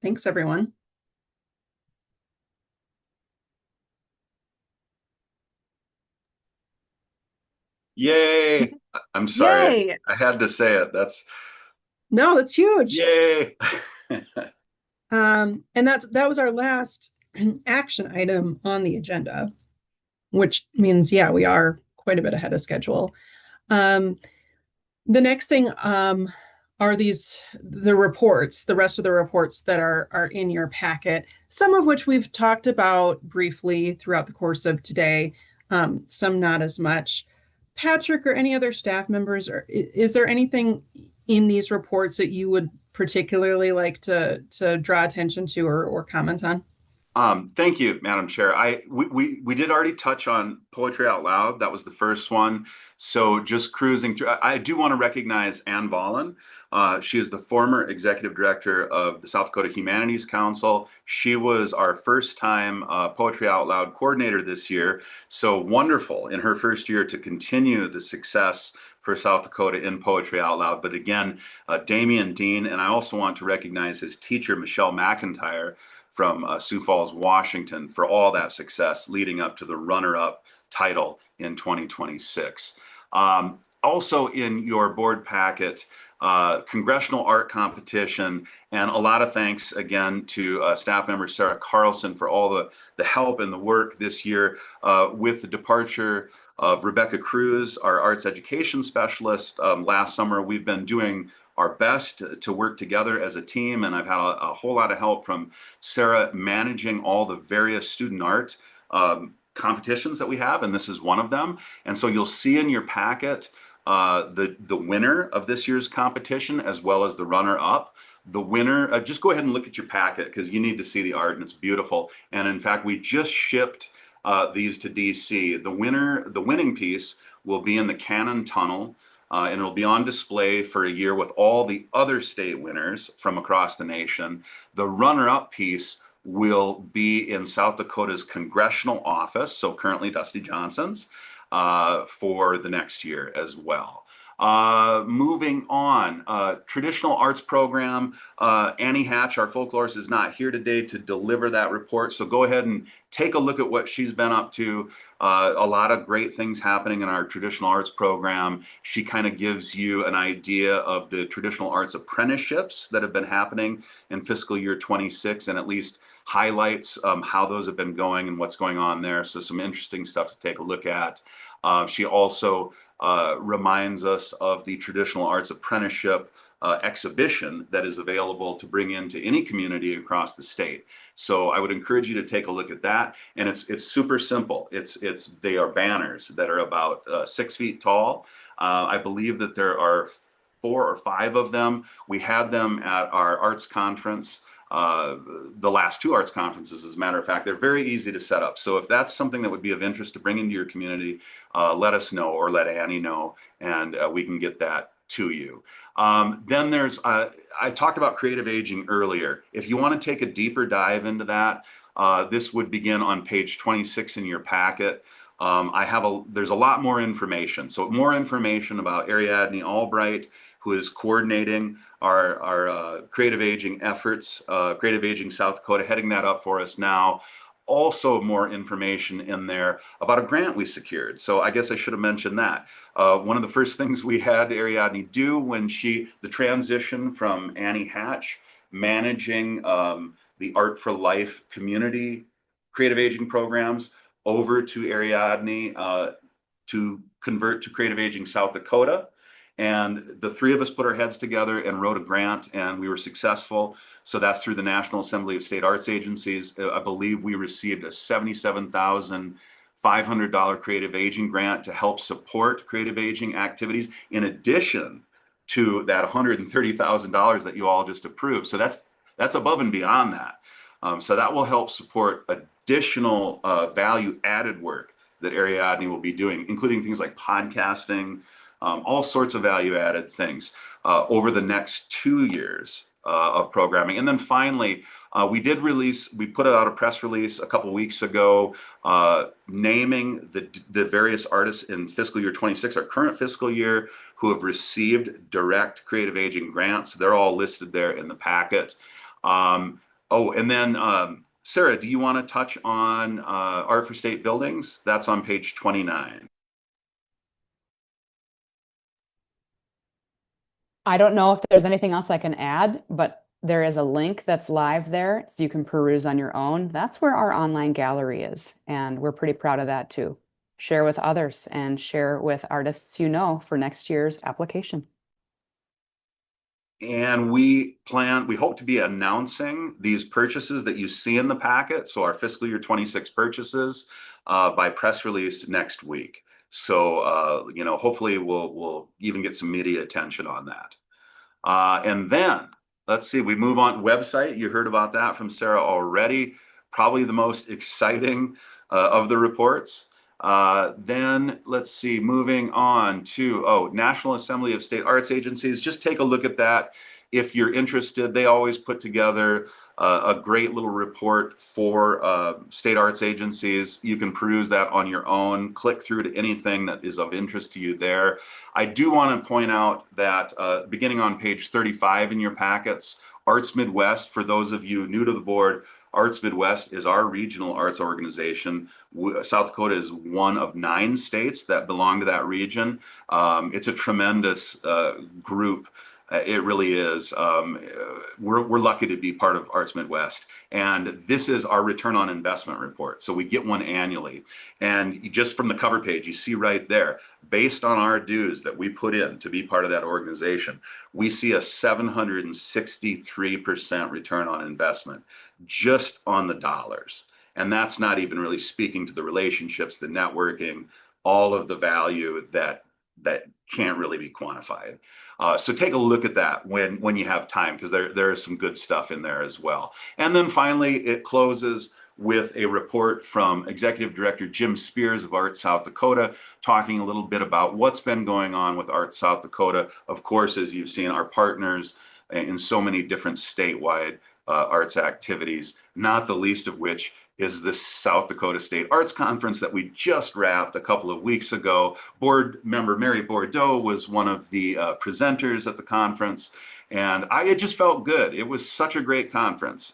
Thanks, everyone. Yay! I'm sorry. Yay! I had to say it. That's huge. Yay! And that was our last action item on the agenda, which means, yeah, we are quite a bit ahead of schedule. The next thing are the reports, the rest of the reports that are in your packet, some of which we've talked about briefly throughout the course of today, some not as much. Patrick or any other staff members, is there anything in these reports that you would particularly like to draw attention to or comment on? Thank you, Madam Chair. We did already touch on Poetry Out Loud. That was the first one. So just cruising through, I do want to recognize Ann Vollen. She is the former executive director of the South Dakota Humanities Council. She was our first time Poetry Out Loud coordinator this year. So wonderful in her first year to continue the success for South Dakota in Poetry Out Loud. But again, Damian Dean, and I also want to recognize his teacher, Michelle McIntyre, from Sioux Falls, Washington, for all that success leading up to the runner-up title in 2026. Also in your board packet, Congressional Art Competition, and a lot of thanks again to staff member Sarah Carlson for all the help and the work this year with the departure of Rebecca Cruz, our arts education specialist. Last summer, we've been doing our best to work together as a team, and I've had a whole lot of help from Sarah managing all the various student art competitions that we have, and this is one of them. And so you'll see in your packet the winner of this year's competition as well as the runner-up. The winner, just go ahead and look at your packet because you need to see the art and it's beautiful. And in fact, we just shipped these to DC. The winning piece will be in the Cannon Tunnel, and it'll be on display for a year with all the other state winners from across the nation. The runner-up piece will be in South Dakota's congressional office, so currently Dusty Johnson's, for the next year as well. Moving on, traditional arts program. Annie Hatch, our folklorist, is not here today to deliver that report. So go ahead and take a look at what she's been up to. A lot of great things happening in our traditional arts program. She kind of gives you an idea of the traditional arts apprenticeships that have been happening in fiscal year 26, and at least highlights how those have been going and what's going on there. So some interesting stuff to take a look at. She also reminds us of the traditional arts apprenticeship exhibition that is available to bring into any community across the state. So I would encourage you to take a look at that. And it's super simple. They are banners that are about 6 feet tall. I believe that there are 4 or 5 of them. We had them at our arts conference. The last 2 arts conferences, as a matter of fact. They're very easy to set up. So if that's something that would be of interest to bring into your community, let us know or let Annie know, and we can get that to you. Then there's, I talked about creative aging earlier. If you want to take a deeper dive into that, this would begin on page 26 in your packet. There's a lot more information. So more information about Ariadne Albright, who is coordinating our creative aging efforts, Creative Aging South Dakota, heading that up for us now. Also more information in there about a grant we secured. So I guess I should have mentioned that. One of the first things we had Ariadne do when the transition from Annie Hatch managing the Art for Life community creative aging programs over to Ariadne to convert to Creative Aging South Dakota. And the 3 of us put our heads together and wrote a grant, and we were successful. So that's through the National Assembly of State Arts Agencies. I believe we received a $77,500 creative aging grant to help support creative aging activities, in addition to that $130,000 that you all just approved. So that's above and beyond that. So that will help support additional value added work that Ariadne will be doing, including things like podcasting, all sorts of value-added things over the next 2 years of programming. And then finally, we put out a press release a couple weeks ago naming the various artists in fiscal year 26, our current fiscal year, who have received direct creative aging grants. They're all listed there in the packet. And then Sarah, do you want to touch on Art for State Buildings? That's on page 29. I don't know if there's anything else I can add, but there is a link that's live there, so you can peruse on your own. That's where our online gallery is, and we're pretty proud of that too. Share with others and share with artists you know for next year's application. And we hope to be announcing these purchases that you see in the packet, so our fiscal year 26 purchases, by press release next week. So, hopefully we'll even get some media attention on that. And then, let's see, we move on. Website, you heard about that from Sarah already. Probably the most exciting of the reports. Then, let's see, moving on to, National Assembly of State Arts Agencies. Just take a look at that. If you're interested, they always put together a great little report for state arts agencies. You can peruse that on your own, click through to anything that is of interest to you there. I do want to point out that beginning on page 35 in your packets, Arts Midwest, for those of you new to the board, Arts Midwest is our regional arts organization. South Dakota is one of 9 states that belong to that region. It's a tremendous group. It really is. We're lucky to be part of Arts Midwest. And this is our return on investment report. So we get one annually. And just from the cover page, you see right there, based on our dues that we put in to be part of that organization, we see a 763% return on investment just on the dollars. And that's not even really speaking to the relationships, the networking, all of the value that can't really be quantified. So take a look at that when you have time, because there is some good stuff in there as well. And then finally, it closes with a report from Executive Director Jim Spears of Art South Dakota, talking a little bit about what's been going on with Art South Dakota. Of course, as you've seen, our partners in so many different statewide arts activities, not the least of which is the South Dakota State Arts Conference that we just wrapped a couple of weeks ago. Board member Mary Bordeaux was one of the presenters at the conference, and it just felt good. It was such a great conference.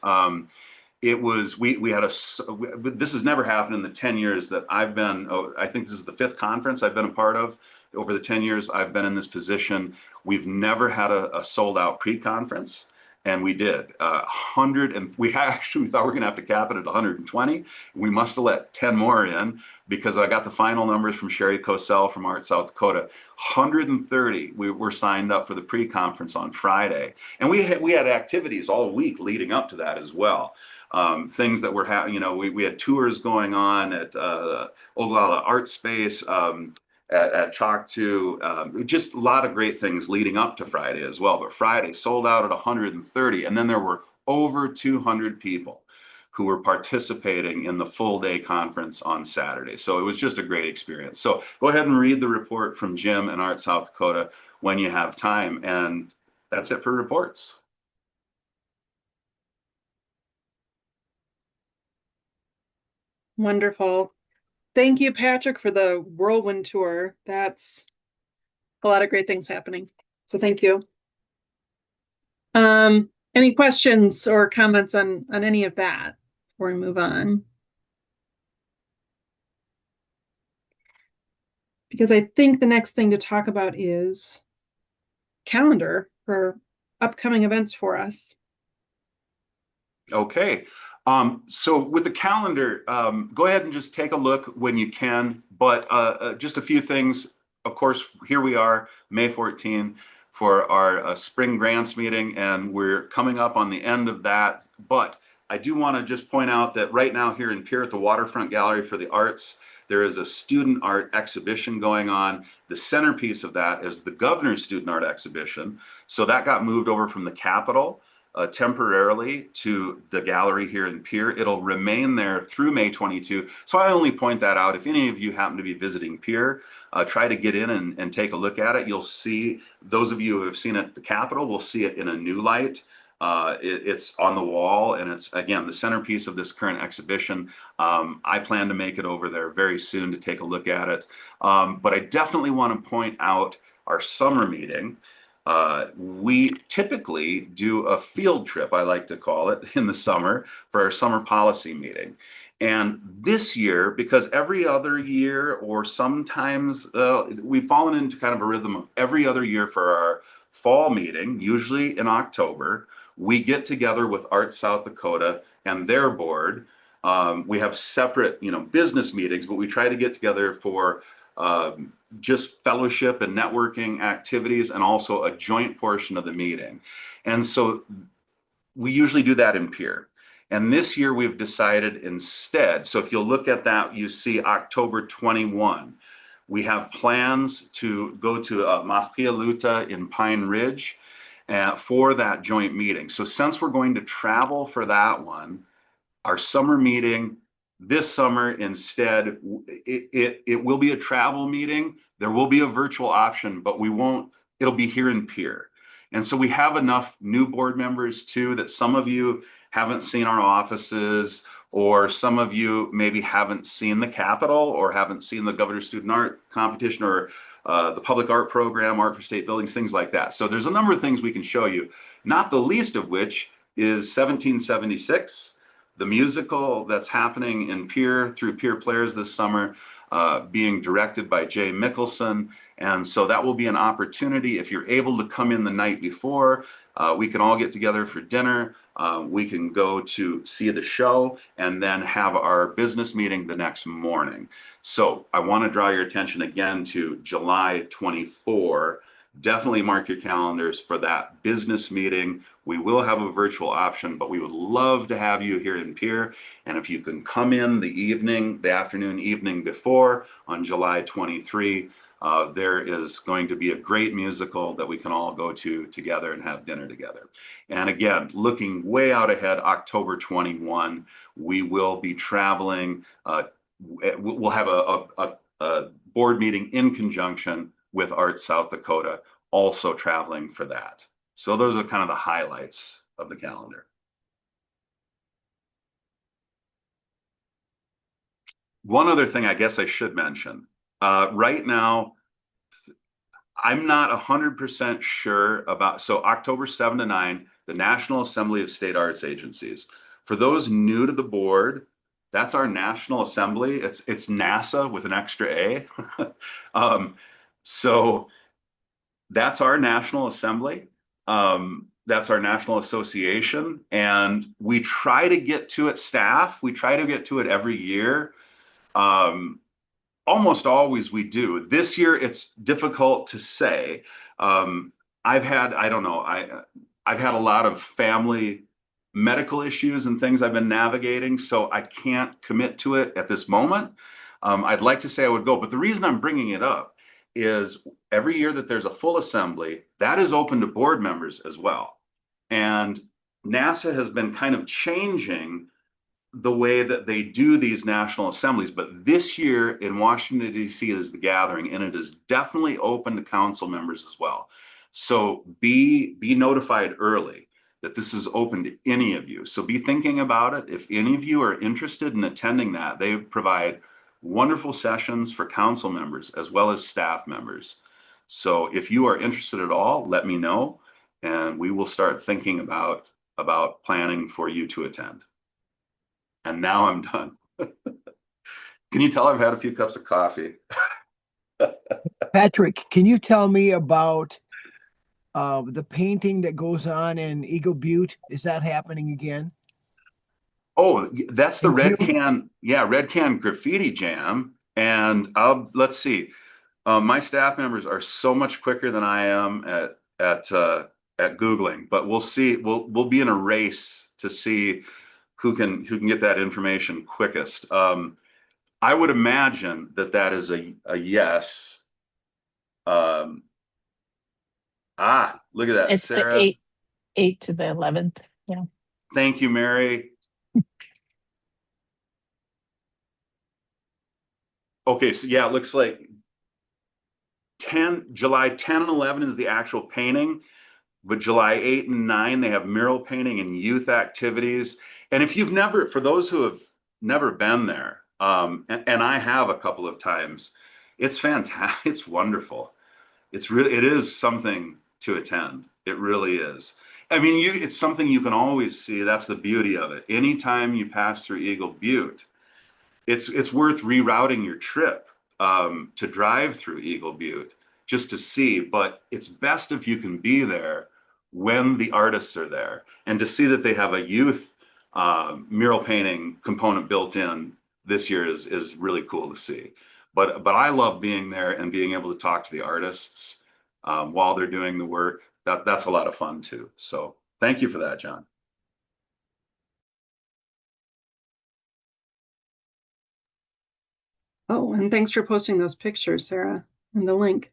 It was, we had this has never happened in the 10 years that I've been, I think this is the 5th conference I've been a part of. Over the 10 years I've been in this position, we've never had a sold out pre-conference. And we did 100, and we actually thought we were gonna have to cap it at 120. We must have let 10 more in, because I got the final numbers from Sherry Cosell from Art South Dakota. 130 we were signed up for the pre-conference on Friday. And we had activities all week leading up to that as well. Things that were happening, we had tours going on at Oglala Art Space, at Choctaw, just a lot of great things leading up to Friday as well. But Friday sold out at 130, and then there were over 200 people who were participating in the full day conference on Saturday. So it was just a great experience. So go ahead and read the report from Jim and Art South Dakota when you have time. And that's it for reports. Wonderful. Thank you, Patrick, for the whirlwind tour. That's a lot of great things happening. So thank you. Any questions or comments on any of that before we move on? Because I think the next thing to talk about is calendar for upcoming events for us. Okay. So with the calendar, go ahead and just take a look when you can, but just a few things. Of course, here we are, May 14 for our spring grants meeting, and we're coming up on the end of that. But I do want to just point out that right now here in Pierre at the Waterfront Gallery for the Arts, there is a student art exhibition going on. The centerpiece of that is the Governor's Student Art Exhibition. So that got moved over from the Capitol temporarily to the gallery here in Pierre. It'll remain there through May 22. So I only point that out. If any of you happen to be visiting Pierre, try to get in and take a look at it. You'll see, those of you who have seen it at the Capitol will see it in a new light. It's on the wall, and it's, again, the centerpiece of this current exhibition. I plan to make it over there very soon to take a look at it. But I definitely want to point out our summer meeting. We typically do a field trip, I like to call it, in the summer for our summer policy meeting. And this year, because every other year, or sometimes we've fallen into kind of a rhythm of every other year for our fall meeting, usually in October, we get together with Art South Dakota and their board. We have separate, business meetings, but we try to get together for just fellowship and networking activities, and also a joint portion of the meeting. And so we usually do that in Pierre. And this year we've decided instead, so if you'll look at that, you see October 21. We have plans to go to Mahpialuta in Pine Ridge for that joint meeting. So since we're going to travel for that one, our summer meeting this summer instead, it will be a travel meeting. There will be a virtual option, but it'll be here in Pierre. And so we have enough new board members too, that some of you haven't seen our offices, or some of you maybe haven't seen the Capitol, or haven't seen the Governor's Student Art Competition, or the public art program, Art for State Buildings, things like that. So there's a number of things we can show you, not the least of which is 1776. The musical that's happening in Pierre through Pierre Players this summer, being directed by Jay Mickelson. And so that will be an opportunity. If you're able to come in the night before, we can all get together for dinner. We can go to see the show and then have our business meeting the next morning. So I want to draw your attention again to July 24. Definitely mark your calendars for that business meeting. We will have a virtual option, but we would love to have you here in Pierre. And if you can come in the afternoon, evening before on July 23, There is going to be a great musical that we can all go to together and have dinner together. And again, looking way out ahead, October 21, we will be traveling. We'll have a board meeting in conjunction with Arts South Dakota, also traveling for that. So those are kind of the highlights of the calendar. One other thing I guess I should mention, right now, I'm not 100% sure about, so October 7 to 9, the National Assembly of State Arts Agencies. For those new to the board, that's our National Assembly. It's NASA with an extra A. So that's our National Assembly. That's our National Association. And we try to get to it, staff. We try to get to it every year. Almost always we do. This year, it's difficult to say. I've had, I don't know, I've had a lot of family medical issues and things I've been navigating, so I can't commit to it at this moment. I'd like to say I would go, but the reason I'm bringing it up is every year that there's a full assembly, that is open to board members as well. And NASA has been kind of changing the way that they do these national assemblies, but this year in Washington, D.C. is the gathering, and it is definitely open to council members as well. So be notified early that this is open to any of you. So be thinking about it. If any of you are interested in attending that, they provide wonderful sessions for council members as well as staff members. So if you are interested at all, let me know, and we will start thinking about planning for you to attend. And now I'm done. Can you tell I've had a few cups of coffee? Patrick, can you tell me about the painting that goes on in Eagle Butte? Is that happening again? Oh, that's the Red Can, yeah, Red Can Graffiti Jam. And let's see, my staff members are so much quicker than I am at Googling, but we'll see. We'll be in a race to see who can get that information quickest. I would imagine that is a yes. Look at that, It's Sarah. the 8 to the 11th. Yeah. Thank you, Mary. Okay, so yeah, it looks like July 10 and 11 is the actual painting, but July 8 and 9, they have mural painting and youth activities. And if you've never, for those who have never been there, and I have a couple of times, it's fantastic. It's wonderful. It is something to attend. It really is. I mean, it's something you can always see. That's the beauty of it. Anytime you pass through Eagle Butte, it's worth rerouting your trip to drive through Eagle Butte just to see. But it's best if you can be there when the artists are there, and to see that they have a youth mural painting component built in this year is really cool to see. But I love being there and being able to talk to the artists while they're doing the work. That's a lot of fun too. So thank you for that, John. Oh, and thanks for posting those pictures, Sarah, and the link.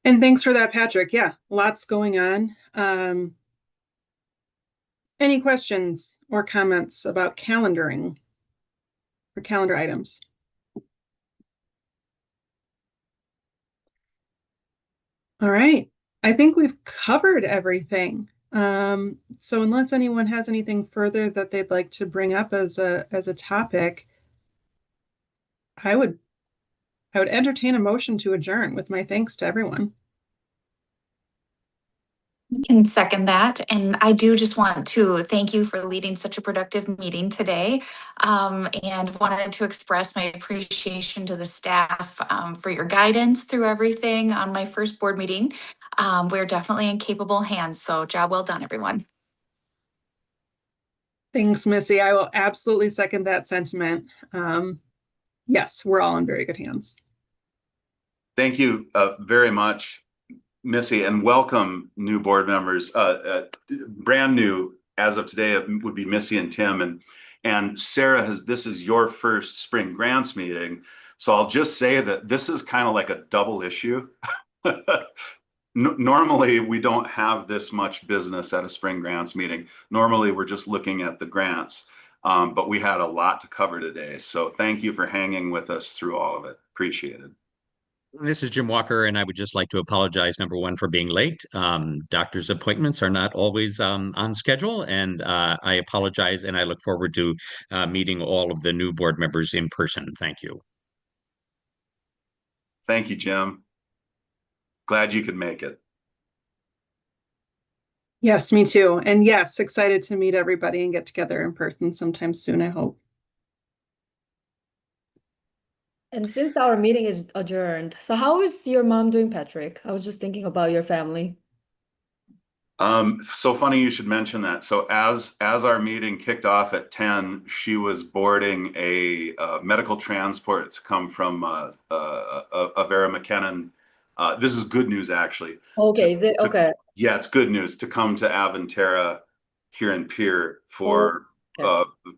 And thanks for that, Patrick. Yeah, lots going on. Any questions or comments about calendaring or calendar items? All right, I think we've covered everything. So unless anyone has anything further that they'd like to bring up as a topic, I would entertain a motion to adjourn with my thanks to everyone. I can second that. And I do just want to thank you for leading such a productive meeting today, and wanted to express my appreciation to the staff for your guidance through everything on my first board meeting. We're definitely in capable hands, so job well done, everyone. Thanks, Missy. I will absolutely second that sentiment. Yes, we're all in very good hands. Thank you very much, Missy, and welcome new board members. Brand new as of today would be Missy and Tim, And Sarah, this is your first spring grants meeting. So I'll just say that this is kind of like a double issue. Normally, we don't have this much business at a spring grants meeting. Normally, we're just looking at the grants, but we had a lot to cover today. So thank you for hanging with us through all of it. Appreciate it. This is Jim Walker, and I would just like to apologize, number one, for being late. Doctor's appointments are not always on schedule, and I apologize, and I look forward to meeting all of the new board members in person. Thank you. Thank you, Jim. Glad you could make it. Yes, me too. And yes, excited to meet everybody and get together in person sometime soon, I hope. And since our meeting is adjourned, so how is your mom doing, Patrick? I was just thinking about your family. So funny you should mention that. So as our meeting kicked off at 10, she was boarding a medical transport to come from Avera McKinnon. This is good news, actually. Okay, is it okay? Yeah, it's good news to come to Aventera here in Pierre for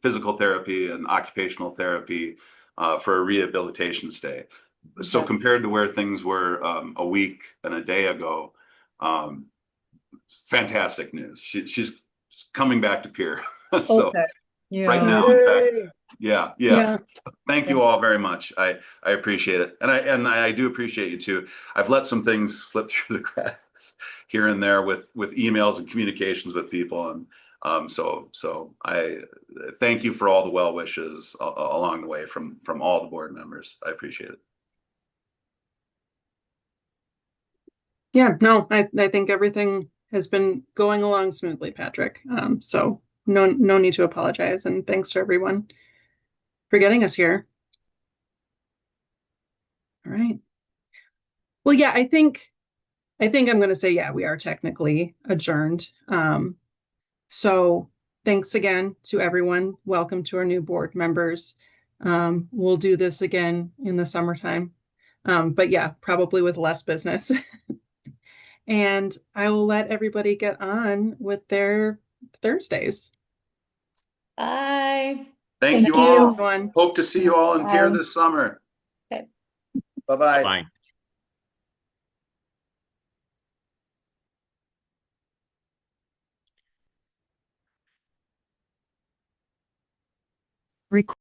physical therapy and occupational therapy for a rehabilitation stay. So compared to where things were a week and a day ago, fantastic news. She's coming back to Pierre. So right now, in fact, yes. Yeah. Thank you all very much. I appreciate it, and I do appreciate you too. I've let some things slip through the cracks here and there with emails and communications with people, and so I thank you for all the well wishes along the way from all the board members. I appreciate it. Yeah, no, I think everything has been going along smoothly, Patrick. So no need to apologize, and thanks to everyone for getting us here. All right. Well, yeah, I think I'm going to say, yeah, we are technically adjourned. So thanks again to everyone. Welcome to our new board members. We'll do this again in the summertime. But yeah, probably with less business. And I will let everybody get on with their Thursdays. Bye. Thank you all. Everyone. Hope to see you all in Pierre this summer. Okay. Bye-bye. Bye.